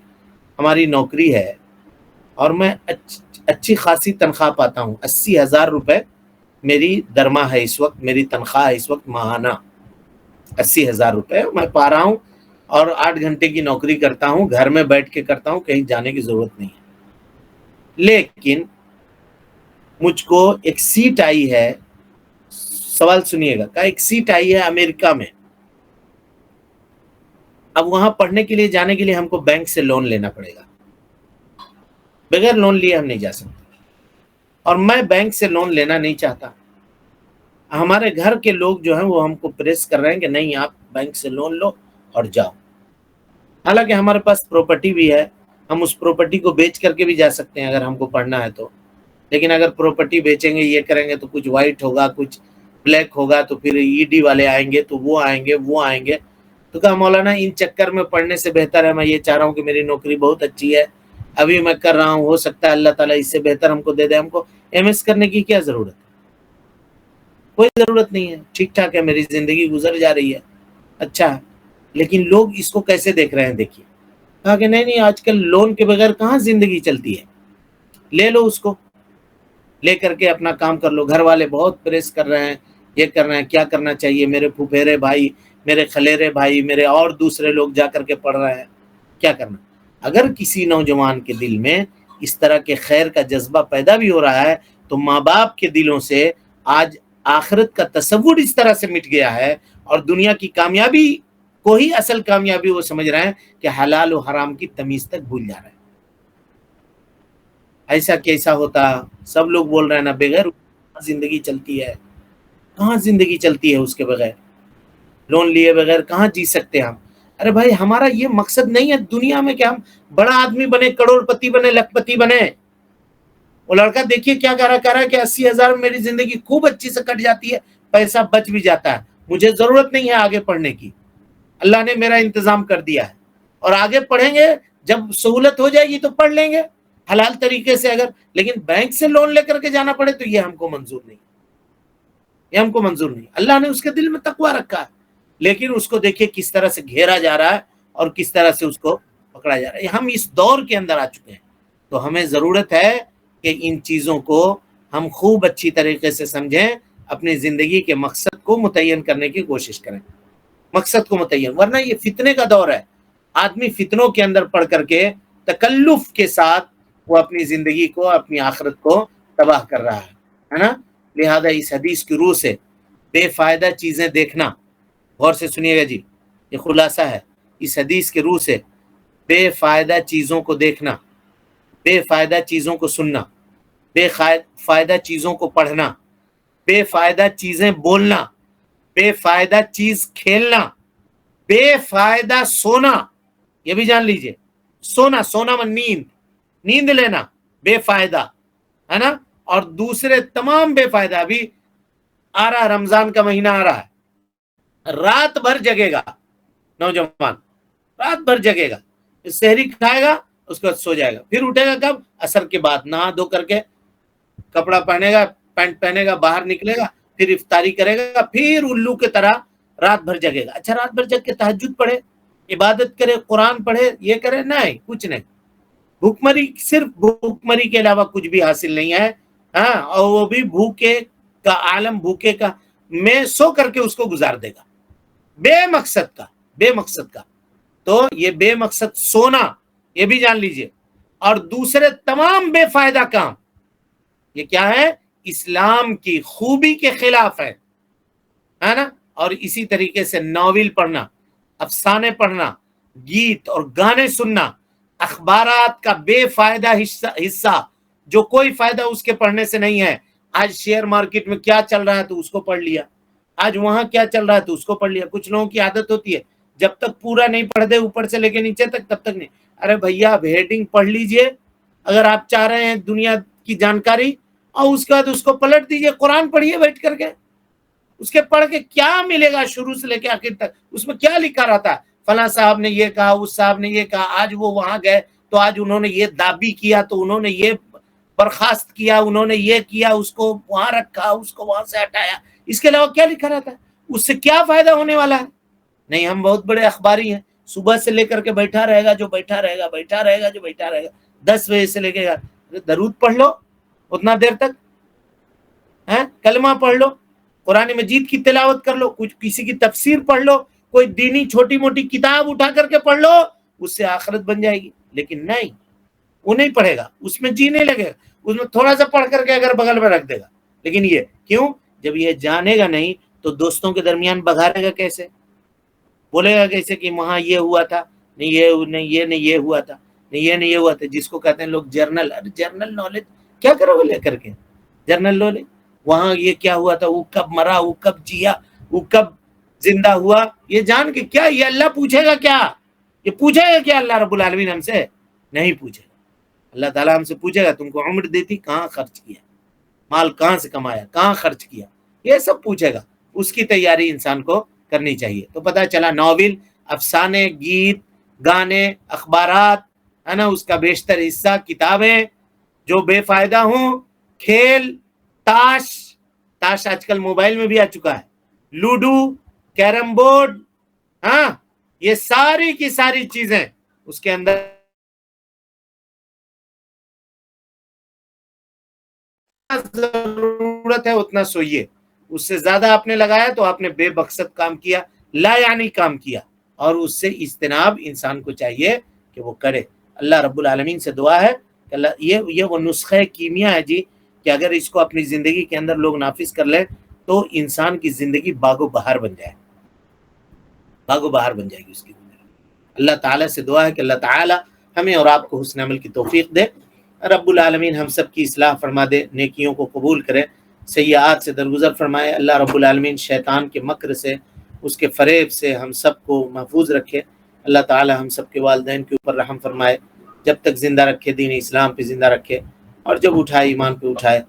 ہماری نوکری ہے اور میں اچھی خاصی تنخواہ پاتا ہوں، 80,000 روپے میری درما ہے اس وقت، میری تنخواہ ہے اس وقت ماہانہ 80,000 روپے میں پا رہا ہوں، اور 8 گھنٹے کی نوکری کرتا ہوں، گھر میں بیٹھ کے کرتا ہوں، کہیں جانے کی ضرورت نہیں ہے۔ لیکن مجھ کو ایک سیٹ آئی ہے، سوال سنیے گا، ایک سیٹ آئی ہے امریکہ میں، اب وہاں پڑھنے کے لیے جانے کے لیے ہم کو بینک سے لون لینا پڑے گا، بغیر لون لیے ہم نہیں جا سکتے، اور میں بینک سے لون لینا نہیں چاہتا۔ ہمارے گھر کے لوگ جو ہیں وہ ہم کو پریس کر رہے ہیں کہ نہیں آپ بینک سے لون لو اور جاؤ، حالانکہ ہمارے پاس پراپرٹی بھی ہے، ہم اس پراپرٹی کو بیچ کر کے بھی جا سکتے ہیں اگر ہم کو پڑھنا ہے تو، لیکن اگر پراپرٹی بیچیں گے یہ کریں گے تو کچھ وائٹ ہوگا، کچھ بلیک ہوگا، تو پھر ای ڈی والے آئیں گے تو وہ آئیں گے وہ آئیں گے۔ تو کہا مولانا ان چکر میں پڑھنے سے بہتر ہے، میں یہ چاہ رہا ہوں کہ میری نوکری بہت اچھی ہے، ابھی میں کر رہا ہوں، ہو سکتا ہے اللہ تعالیٰ اس سے بہتر ہم کو دے دے، ہم کو ایم ایس کرنے کی کیا ضرورت ہے؟ کوئی ضرورت نہیں ہے، ٹھیک ٹھاک ہے، میری زندگی گزر جا رہی ہے، اچھا ہے۔ لیکن لوگ اس کو کیسے دیکھ رہے ہیں دیکھیے، کہا کہ نہیں آج کل لون کے بغیر کہاں زندگی چلتی ہے، لے لو اس کو، لے کر کے اپنا کام کر لو۔ گھر والے بہت پریس کر رہے ہیں، یہ کر رہے ہیں، کیا کرنا چاہیے، میرے پھپھیرے بھائی، میرے خلیرے بھائی، میرے اور دوسرے لوگ جا کر کے پڑھ رہے ہیں، کیا کرنا۔ اگر کسی نوجوان کے دل میں اس طرح کے خیر کا جذبہ پیدا بھی ہو رہا ہے تو ماں باپ کے دلوں سے آج آخرت کا تصور اس طرح سے مٹ گیا ہے، اور دنیا کی کامیابی کو ہی اصل کامیابی وہ سمجھ رہے ہیں کہ حلال و حرام کی تمیز تک بھول جا رہے ہیں۔ ایسا کیسا ہوتا؟ سب لوگ بول رہے ہیں نا، بغیر زندگی چلتی ہے، کہاں زندگی چلتی ہے اس کے بغیر، لون لیے بغیر کہاں جی سکتے ہم؟ ارے بھائی ہمارا یہ مقصد نہیں ہے دنیا میں کہ ہم بڑا آدمی بنے، کروڑ پتی بنے، لکھ پتی بنے۔ وہ لڑکا دیکھیے کیا کہہ رہا ہے کہ 80,000 میں میری زندگی خوب اچھی سے کٹ جاتی ہے، پیسہ بچ بھی جاتا ہے، مجھے ضرورت نہیں ہے آگے پڑھنے کی، اللہ نے میرا انتظام کر دیا ہے، اور آگے پڑھیں گے جب سہولت ہو جائے گی تو پڑھ لیں گے حلال طریقے سے اگر، لیکن بینک سے لون لے کر کے جانا پڑے تو یہ ہم کو منظور نہیں، یہ ہم کو منظور نہیں۔ اللہ نے اس کے دل میں تقویٰ رکھا ہے، لیکن اس کو دیکھیے کس طرح سے گھیرا جا رہا ہے اور کس طرح سے اس کو پکڑا جا رہا ہے۔ ہم اس دور کے اندر آ چکے ہیں، تو ہمیں ضرورت ہے کہ ان چیزوں کو ہم خوب اچھی طریقے سے سمجھیں، اپنی زندگی کے مقصد کو متعین کرنے کی کوشش کریں، مقصد کو متعین، ورنہ یہ فتنے کا دور ہے، آدمی فتنوں کے اندر پڑ کر کے تکلف کے ساتھ وہ اپنی زندگی کو، اپنی آخرت کو تباہ کر رہا ہے نا۔ لہذا اس حدیث کی روح سے بے فائدہ چیزیں دیکھنا، غور سے سنیے گا جی، یہ خلاصہ ہے اس حدیث کے روح سے، بے فائدہ چیزوں کو دیکھنا بے فائدہ چیزوں کو سننا، بے فائدہ چیزوں کو پڑھنا، بے فائدہ چیزیں بولنا، بے فائدہ چیز کھیلنا، بے فائدہ سونا، یہ بھی جان لیجئے، سونا من نیند لینا بے فائدہ ہے نا. اور دوسرے تمام بے فائدہ. ابھی آ رہا رمضان کا مہینہ آ رہا ہے، رات بھر جگے گا نوجوان، رات بھر جگے گا، سحری کھائے گا، اس کے بعد سو جائے گا، پھر اٹھے گا کب؟ عصر کے بعد، نہا دھو کر کے کپڑا پہنے گا، پینٹ پہنے گا، باہر نکلے گا، پھر افطاری کرے گا، پھر الو کی طرح رات بھر جگے گا. اچھا رات بھر جگ کے تہجد پڑھے، عبادت کرے، قرآن پڑھے، یہ کرے؟ نہیں، کچھ نہیں. بھوکمری، صرف بھوکمری کے علاوہ کچھ بھی حاصل نہیں ہے. ہاں، اور وہ بھی بھوکے کا عالم، بھوکے کا میں سو کر کے اس کو گزار دے گا، بے مقصد کا. تو یہ بے مقصد سونا، یہ بھی جان لیجئے. اور دوسرے تمام بے فائدہ کام، یہ کیا ہے؟ اسلام کی خوبی کے خلاف ہے نا. اور اسی طریقے سے ناول پڑھنا، افسانے پڑھنا، گیت اور گانے سننا، اخبارات کا بے فائدہ حصہ جو کوئی فائدہ اس کے پڑھنے سے نہیں ہے. آج شیئر مارکیٹ میں کیا چل رہا ہے تو اس کو پڑھ لیا، آج وہاں کیا چل رہا ہے تو اس کو پڑھ لیا. کچھ لوگوں کی عادت ہوتی ہے جب تک پورا نہیں پڑھ دے اوپر سے لے کے نیچے تک تب تک نہیں. ارے بھیا، آپ ہیڈنگ پڑھ لیجئے اگر آپ چاہ رہے ہیں دنیا کی جانکاری، اور اس کے بعد اس کو پلٹ دیجئے. قرآن پڑھیے بیٹھ کر کے، اس کے پڑھ کے کیا ملے گا شروع سے لے کے آخر تک؟ اس میں کیا لکھا رہتا ہے؟ فلاں صاحب نے یہ کہا، اس صاحب نے یہ کہا، آج وہ وہاں گئے تو آج انہوں نے یہ دابی کیا، تو انہوں نے یہ برخاست کیا، انہوں نے یہ کیا، اس کو وہاں رکھا، اس کو وہاں سے ہٹایا. اس کے علاوہ کیا لکھا رہتا ہے؟ اس سے کیا فائدہ ہونے والا ہے؟ نہیں. ہم بہت بڑے اخباری ہیں، صبح سے لے کر کے بیٹھا رہے گا جو بیٹھا رہے گا، بیٹھا رہے گا جو بیٹھا رہے گا، 10 بجے سے لے کے درود پڑھ لو اتنا دیر تک، کلمہ پڑھ لو، قرآن مجید کی تلاوت کر لو، کچھ کسی کی تفسیر پڑھ لو، کوئی دینی چھوٹی موٹی کتاب اٹھا کر کے پڑھ لو، اس سے آخرت بن جائے گی. لیکن نہیں، وہ نہیں پڑھے گا، اس میں جی نہیں لگے گا، اس میں تھوڑا سا پڑھ کر کے اگر بغل میں رکھ دے گا. لیکن یہ کیوں؟ جب یہ جانے گا نہیں تو دوستوں کے درمیان بگارے گا کیسے؟ بولے گا کیسے کہ وہاں یہ ہوا تھا، نہیں یہ ہوا تھا، نہیں یہ ہوا تھا. جس کو کہتے ہیں لوگ جرنل نالج، کیا کرو گے لے کر کے جرنل نالج؟ وہاں یہ کیا ہوا تھا، وہ کب مرا، وہ کب جیا، وہ کب زندہ ہوا، یہ جان کے کیا یہ اللہ پوچھے گا کیا؟ یہ پوچھے گا کیا اللہ رب العالمین ہم سے؟ نہیں پوچھے گا. اللہ تعالیٰ ہم سے پوچھے گا تم کو عمر دیتی کہاں خرچ کیا، مال کہاں سے کمایا، کہاں خرچ کیا، یہ سب پوچھے گا. اس کی تیاری انسان کو کرنی چاہیے. تو پتہ چلا ناول، افسانے، گیت، گانے، اخبارات ہے نا، اس کا بیشتر حصہ کتابیں جو بے فائدہ ہوں، کھیل، تاش آج کل موبائل میں بھی آ چکا ہے، لوڈو، کیرم بورڈ، ہاں، یہ ساری کی ساری چیزیں اس کے اندر ضرورت ہے اتنا سوئیے. اس سے زیادہ آپ نے لگایا تو آپ نے بے مقصد کام کیا، لا یعنی کام کیا. اور اس سے اجتناب انسان کو چاہیے کہ وہ کرے. اللہ رب العالمین سے دعا ہے کہ اللہ یہ وہ نسخہ کیمیا ہے جی، کہ اگر اس کو اپنی زندگی کے اندر لوگ نافذ کر لیں تو انسان کی زندگی باغ و بہار بن جائے، باغ و بہار بن جائے گی اس کی زندگی. اللہ تعالیٰ سے دعا ہے کہ اللہ تعالیٰ ہمیں اور آپ کو حسن عمل کی توفیق دے. رب العالمین ہم سب کی اصلاح فرما دے، نیکیوں کو قبول کرے، سیئات سے درگزر فرمائے. اللہ رب العالمین شیطان کے مکر سے، اس کے فریب سے ہم سب کو محفوظ رکھے. اللہ تعالی ہم سب کے والدین کے اوپر رحم فرمائے، جب تک زندہ رکھے دین اسلام پہ زندہ رکھے، اور جب اٹھائے ایمان پہ اٹھائے.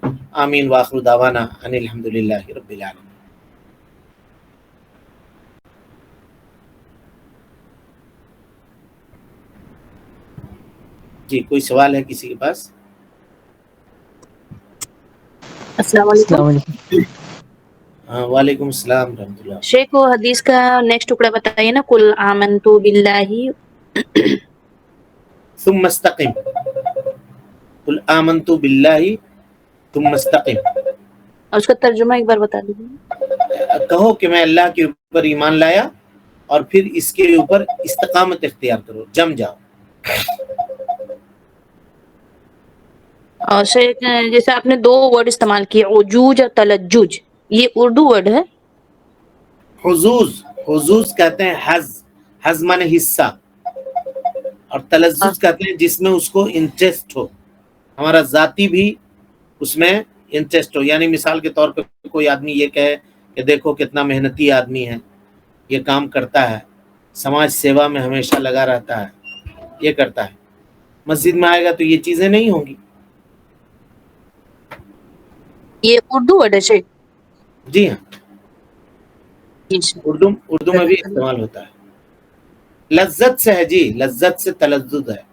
آمین وآخر دعوانا ان الحمدللہ رب العالمین. جی کوئی سوال ہے کسی کے پاس؟ السلام علیکم. ہاں وعلیکم السلام ورحمۃ اللہ. شیخ وہ حدیث کا نیکسٹ ٹکڑا بتائیے نا، قل آمنت باللہ ثم استقم، قل آمنت باللہ ثم استقم. اور اس کا ترجمہ ایک بار بتا دیجیے. کہو کہ میں اللہ کے اوپر ایمان لایا اور پھر اس کے اوپر استقامت اختیار کرو، جم جاؤ. اور شیخ جیسے آپ نے 2 ورڈ استعمال کیے، عجوج اور تلجج، یہ اردو ورڈ ہے؟ حظوظ کہتے ہیں حظ مانے حصہ، اور تلذذ کہتے ہیں جس میں اس کو انٹرسٹ ہو. ہمارا ذاتی بھی اس میں انٹرسٹ ہو. یعنی مثال کے طور پہ کوئی آدمی یہ کہے کہ دیکھو کتنا محنتی آدمی ہے, یہ کام کرتا ہے, سماج سیوا میں ہمیشہ لگا رہتا ہے, یہ کرتا ہے, مسجد میں آئے گا تو یہ چیزیں نہیں ہوں گی. یہ اردو ورڈ ہے شیخ؟ جی ہاں, جی شیخ. اردو میں بھی استعمال ہوتا ہے. لذت سے ہے جی, لذت سے تلذذ ہے.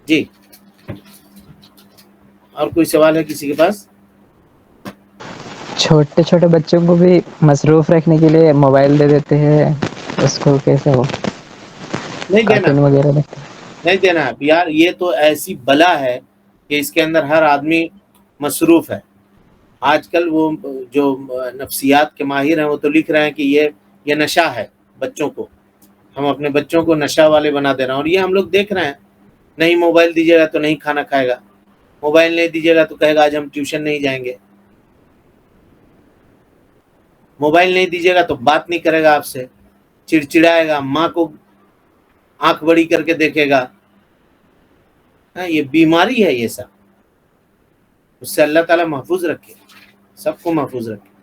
جی, اور کوئی سوال ہے کسی کے پاس؟ چھوٹے چھوٹے بچوں کو بھی مصروف رکھنے کے لیے موبائل دے دیتے ہیں, اس کو کیسے ہو نہیں دینا, کارٹون وغیرہ دیکھتے ہیں؟ نہیں دینا یار, یہ تو ایسی بلا ہے کہ اس کے اندر ہر آدمی مصروف ہے. آج کل وہ جو نفسیات کے ماہر ہیں وہ تو لکھ رہے ہیں کہ یہ نشہ ہے بچوں کو, ہم اپنے بچوں کو نشہ والے بنا دے رہے ہیں. اور یہ ہم لوگ دیکھ رہے ہیں, نہیں موبائل دیجیے گا تو نہیں کھانا کھائے گا, موبائل نہیں دیجیے گا تو کہے گا آج ہم ٹیوشن نہیں جائیں گے, موبائل نہیں دیجیے گا تو بات نہیں کرے گا آپ سے, چڑچڑائے گا, ماں کو آنکھ بڑی کر کے دیکھے گا. یہ بیماری ہے یہ سب, اس سے اللہ تعالیٰ محفوظ رکھے, سب کو محفوظ رکھے.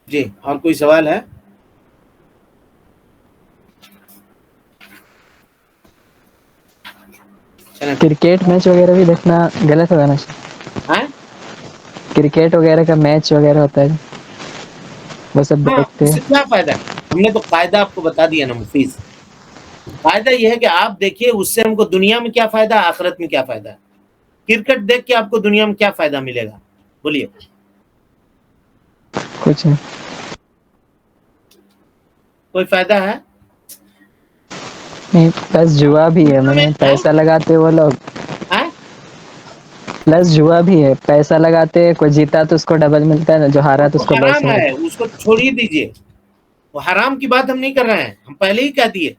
جی, اور کوئی سوال ہے؟ کرکٹ میچ وغیرہ بھی دیکھنا غلط ہوگا نا؟ ہاں کرکٹ وغیرہ کا میچ وغیرہ ہوتا ہے وہ سب ہاں, دیکھتے اس ہیں. سے کیا فائدہ ہے؟ ہم نے تو قاعدہ آپ کو بتا دیا نا مفیز. فائدہ یہ ہے کہ آپ دیکھیے اس سے ہم کو دنیا میں کیا فائدہ ہے, آخرت میں کیا فائدہ ہے. کرکٹ دیکھ کے آپ کو دنیا میں کیا فائدہ ملے گا بولیے؟ کچھ نہیں. کوئی فائدہ ہے؟ نہیں, بس جوا بھی ہے, میں نے پیسہ لگاتے وہ لوگ, ہاں؟ پلس جوا بھی ہے, پیسہ لگاتے, کوئی جیتا تو اس کو ڈبل ملتا ہے نا, جو ہارا تو وہ اس کو لاس حرام میں ہے, رہتا اس کو چھوڑ ہی دیجیے. وہ حرام کی بات ہم نہیں کر رہے ہیں, ہم پہلے ہی کہہ دیے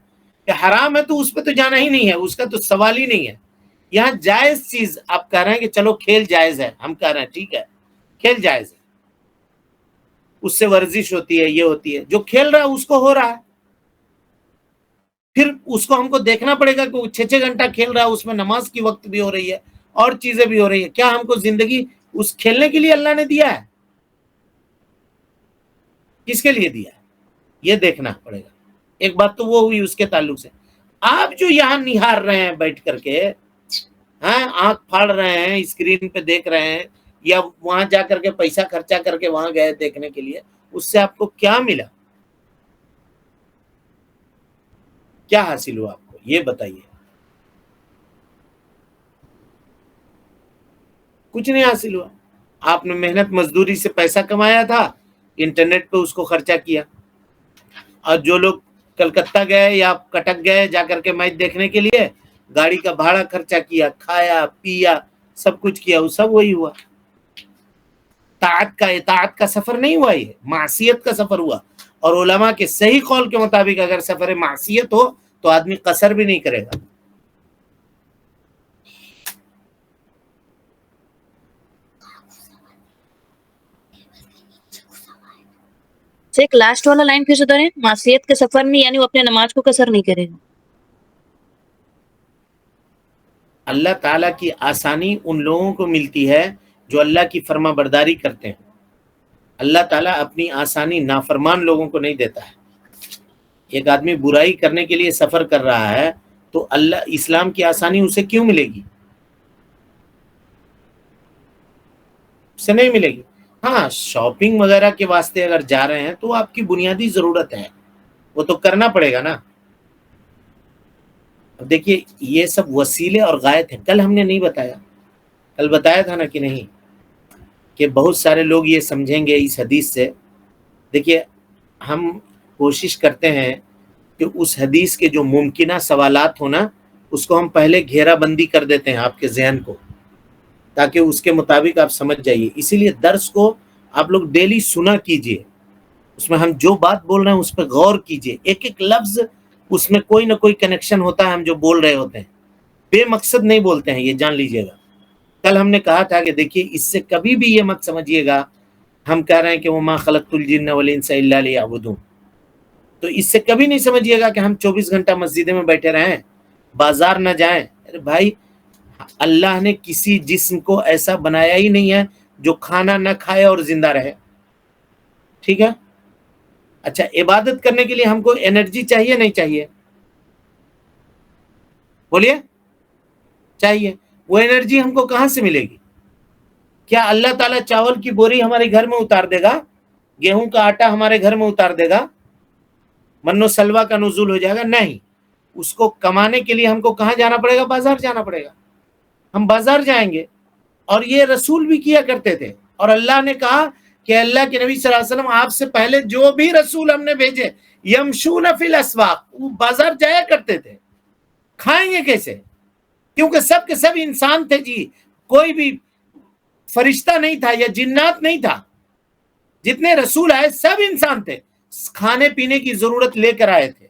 کہ حرام ہے تو اس پہ تو جانا ہی نہیں ہے, اس کا تو سوال ہی نہیں ہے. یہاں جائز چیز آپ کہہ رہے ہیں کہ چلو کھیل جائز ہے, ہم کہہ رہے ہیں ٹھیک ہے کھیل جائز ہے, اس سے ورزش ہوتی ہے, یہ ہوتی ہے, جو کھیل رہا ہے اس کو ہو رہا ہے. پھر اس کو ہم کو دیکھنا پڑے گا کہ 6 گھنٹہ کھیل رہا ہے, اس میں نماز کی وقت بھی ہو رہی ہے اور چیزیں بھی ہو رہی ہے. کیا ہم کو زندگی اس کھیلنے کے لیے اللہ نے دیا ہے؟ کس کے لیے دیا ہے یہ دیکھنا پڑے گا. ایک بات تو وہ ہوئی اس کے تعلق سے. آپ جو یہاں نہار رہے ہیں بیٹھ کر کے, ہاں, آنکھ پھاڑ رہے ہیں, اسکرین پہ دیکھ رہے ہیں, یا وہاں جا کر کے پیسہ خرچہ کر کے وہاں گئے دیکھنے کے لیے, اس سے آپ کو کیا ملا, کیا حاصل ہوا آپ کو, یہ بتائیے. کچھ نہیں حاصل ہوا. آپ نے محنت مزدوری سے پیسہ کمایا تھا, انٹرنیٹ پہ اس کو خرچہ کیا. اور جو لوگ کلکتہ گئے یا کٹک گئے جا کر کے میچ دیکھنے کے لیے, گاڑی کا بھاڑا خرچہ کیا, کھایا پیا, سب کچھ کیا, وہ سب وہی ہوا. اطاعت کا سفر نہیں ہوا, یہ معصیت کا سفر ہوا. اور علماء کے صحیح قول کے مطابق اگر سفر معصیت ہو تو آدمی قصر بھی نہیں کرے گا. ایک لاسٹ والا لائن پھر سے دوریں, معصیت کے سفر میں یعنی وہ اپنے نماز کو قصر نہیں کرے گا. اللہ تعالیٰ کی آسانی ان لوگوں کو ملتی ہے جو اللہ کی فرما برداری کرتے ہیں. اللہ تعالیٰ اپنی آسانی نافرمان لوگوں کو نہیں دیتا ہے. ایک آدمی برائی کرنے کے لیے سفر کر رہا ہے تو اللہ اسلام کی آسانی اسے کیوں ملے گی؟ اسے نہیں ملے گی. ہاں, شاپنگ وغیرہ کے واسطے اگر جا رہے ہیں تو آپ کی بنیادی ضرورت ہے, وہ تو کرنا پڑے گا نا. اب دیکھیے یہ سب وسیلے اور غائط ہیں. کل ہم نے نہیں بتایا, کل بتایا تھا نا کہ نہیں, کہ بہت سارے لوگ یہ سمجھیں گے اس حدیث سے. دیکھیے ہم کوشش کرتے ہیں کہ اس حدیث کے جو ممکنہ سوالات ہونا اس کو ہم پہلے گھیرا بندی کر دیتے ہیں آپ کے ذہن کو, تاکہ اس کے مطابق آپ سمجھ جائیے. اسی لیے درس کو آپ لوگ ڈیلی سنا کیجئے, اس میں ہم جو بات بول رہے ہیں اس پہ غور کیجئے. ایک ایک لفظ اس میں کوئی نہ کوئی کنیکشن ہوتا ہے ہم جو بول رہے ہوتے ہیں. بے مقصد نہیں بولتے ہیں، یہ جان لیجئے گا۔ کل ہم نے کہا تھا کہ دیکھیے اس سے کبھی بھی یہ مت سمجھیے گا ہم کہہ رہے ہیں کہ وما خلقت الجن والانس الا لیعبدون، تو اس سے کبھی نہیں سمجھیے گا کہ ہم 24 گھنٹہ مسجد میں بیٹھے رہیں، بازار نہ جائیں۔ ارے بھائی، اللہ نے کسی جسم کو ایسا بنایا ہی نہیں ہے جو کھانا نہ کھائے اور زندہ رہے، ٹھیک ہے؟ اچھا، عبادت کرنے کے لیے ہم کو انرجی چاہیے نہیں چاہیے؟ بولیے، چاہیے۔ وہ انرجی ہم کو کہاں سے ملے گی؟ کیا اللہ تعالیٰ چاول کی بوری ہمارے گھر میں اتار دے گا؟ گیہوں کا آٹا ہمارے گھر میں اتار دے گا؟ من و سلوہ کا نزول ہو جائے گا؟ نہیں۔ اس کو کمانے کے لیے ہم کو کہاں جانا پڑے گا؟ بازار جانا پڑے گا۔ ہم بازار جائیں گے، اور یہ رسول بھی کیا کرتے تھے، اور اللہ نے کہا کہ اللہ کے نبی صلی اللہ علیہ وسلم آپ سے پہلے جو بھی رسول ہم نے بھیجے یمشون فی الاسواق، وہ بازار جایا کرتے تھے۔ کھائیں گے کیسے؟ کیونکہ سب کے سب انسان تھے جی، کوئی بھی فرشتہ نہیں تھا یا جنات نہیں تھا۔ جتنے رسول آئے سب انسان تھے، کھانے پینے کی ضرورت لے کر آئے تھے،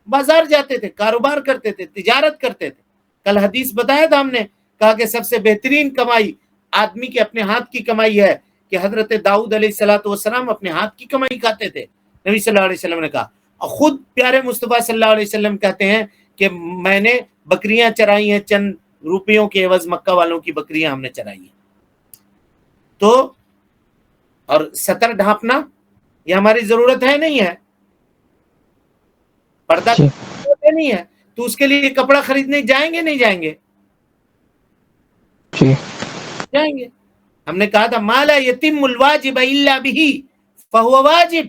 بازار جاتے تھے، کاروبار کرتے تھے، تجارت کرتے تھے۔ کل حدیث بتایا تھا ہم نے، کہا کہ سب سے بہترین کمائی آدمی کے اپنے ہاتھ کی کمائی ہے، کہ حضرت داؤد علیہ السلام اپنے ہاتھ کی کمائی کھاتے تھے، نبی صلی اللہ علیہ وسلم نے کہا۔ اور خود پیارے مصطفیٰ صلی اللہ علیہ وسلم کہتے ہیں کہ میں نے بکریاں چرائی ہیں، چند روپیوں کے عوض مکہ والوں کی بکریاں ہم نے چرائی ہیں۔ تو اور ستر ڈھانپنا یہ ہماری ضرورت ہے نہیں ہے، پردہ نہیں ہے، تو اس کے لیے کپڑا خریدنے جائیں گے نہیں جائیں گے؟ جائیں گے۔ ہم نے کہا تھا ما لا یتم الواجب الا به فهو واجب،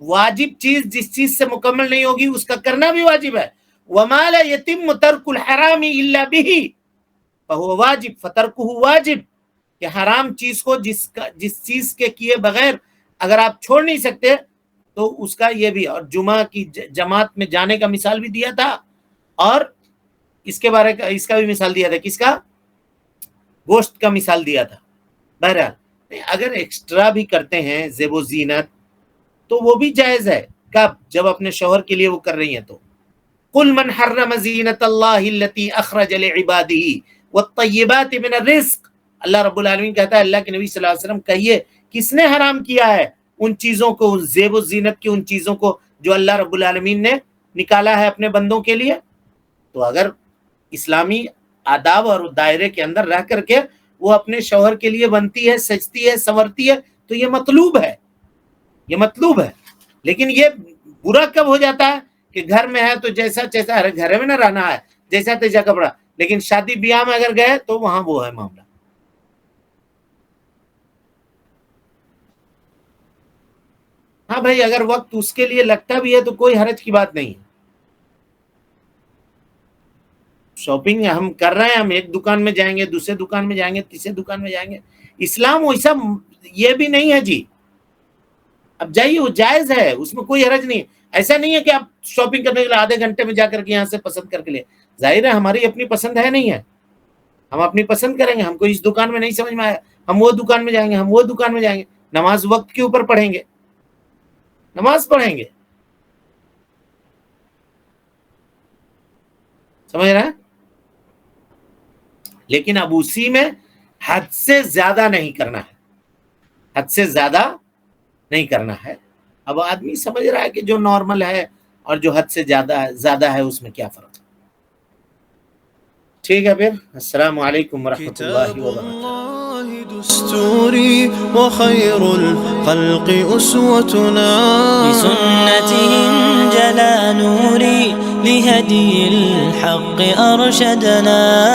واجب چیز جس چیز سے مکمل نہیں ہوگی اس کا کرنا بھی واجب ہے۔ وما لا یتم ترک الحرام الا به فهو واجب فترکه واجب، کہ حرام چیز کو جس چیز کے کیے بغیر اگر آپ چھوڑ نہیں سکتے تو اس کا یہ بھی، اور جمعہ کی جماعت میں جانے کا مثال بھی دیا تھا، اور اس کے بارے کا اس کا بھی مثال دیا تھا، کس کا؟ گوشت کا مثال دیا تھا۔ بہرحال اگر ایکسٹرا بھی کرتے ہیں زیب و زینت تو وہ بھی جائز ہے۔ کب؟ جب اپنے شوہر کے لیے وہ کر رہی ہیں تو قل من حرم زینت اللہ التی اخرج لعبادہ والطیبات من الرزق، اللہ رب العالمین کہتا ہے اللہ کے نبی صلی اللہ علیہ وسلم کہیے کس نے حرام کیا ہے ان چیزوں کو، ان زیب و زینت کی ان چیزوں کو جو اللہ رب العالمین نے نکالا ہے اپنے بندوں کے لیے۔ تو اگر اسلامی آداب اور دائرے کے اندر رہ کر کے وہ اپنے شوہر کے لیے بنتی ہے، سجتی ہے، سنورتی ہے، تو یہ مطلوب ہے، یہ مطلوب ہے۔ لیکن یہ برا کب ہو جاتا ہے کہ گھر میں ہے تو جیسا گھر میں نہ رہنا ہے، جیسا تیسا کپڑا، لیکن شادی بیاہ میں اگر گئے تو وہاں وہ ہے معاملہ۔ ہاں بھائی، اگر وقت اس کے لیے لگتا بھی ہے تو کوئی حرج کی بات نہیں ہے۔ شاپنگ ہم کر رہے ہیں، ہم ایک دکان میں جائیں گے، دوسرے دکان میں جائیں گے، تیسرے دکان میں جائیں گے، اسلام ویسا یہ بھی نہیں ہے جی۔ اب جائیے، وہ جائز ہے، اس میں کوئی حرج نہیں ہے۔ ایسا نہیں ہے کہ آپ شاپنگ کرنے کے لیے آدھے گھنٹے میں جا کر کے یہاں سے پسند کر کے لے، ظاہر ہے ہماری اپنی پسند ہے نہیں ہے، ہم اپنی پسند کریں گے۔ ہم کو اس دکان میں نہیں سمجھ میں آیا، ہم وہ دکان میں جائیں گے، ہم وہ دکان میں جائیں گے۔ نماز وقت کے اوپر پڑھیں گے، نماز پڑھیں گے، سمجھ رہے ہیں؟ لیکن اب اسی میں حد سے زیادہ نہیں کرنا ہے، حد سے زیادہ نہیں کرنا ہے۔ اب آدمی سمجھ رہا ہے کہ جو نارمل ہے اور جو حد سے زیادہ ہے اس میں کیا فرق ہے۔ ٹھیک ہے پھر، السلام علیکم ورحمۃ اللہ وبرکاتہ۔ دستوري وخير الخلق أسوتنا، بسنتهم جلا نوري لهدي الحق أرشدنا.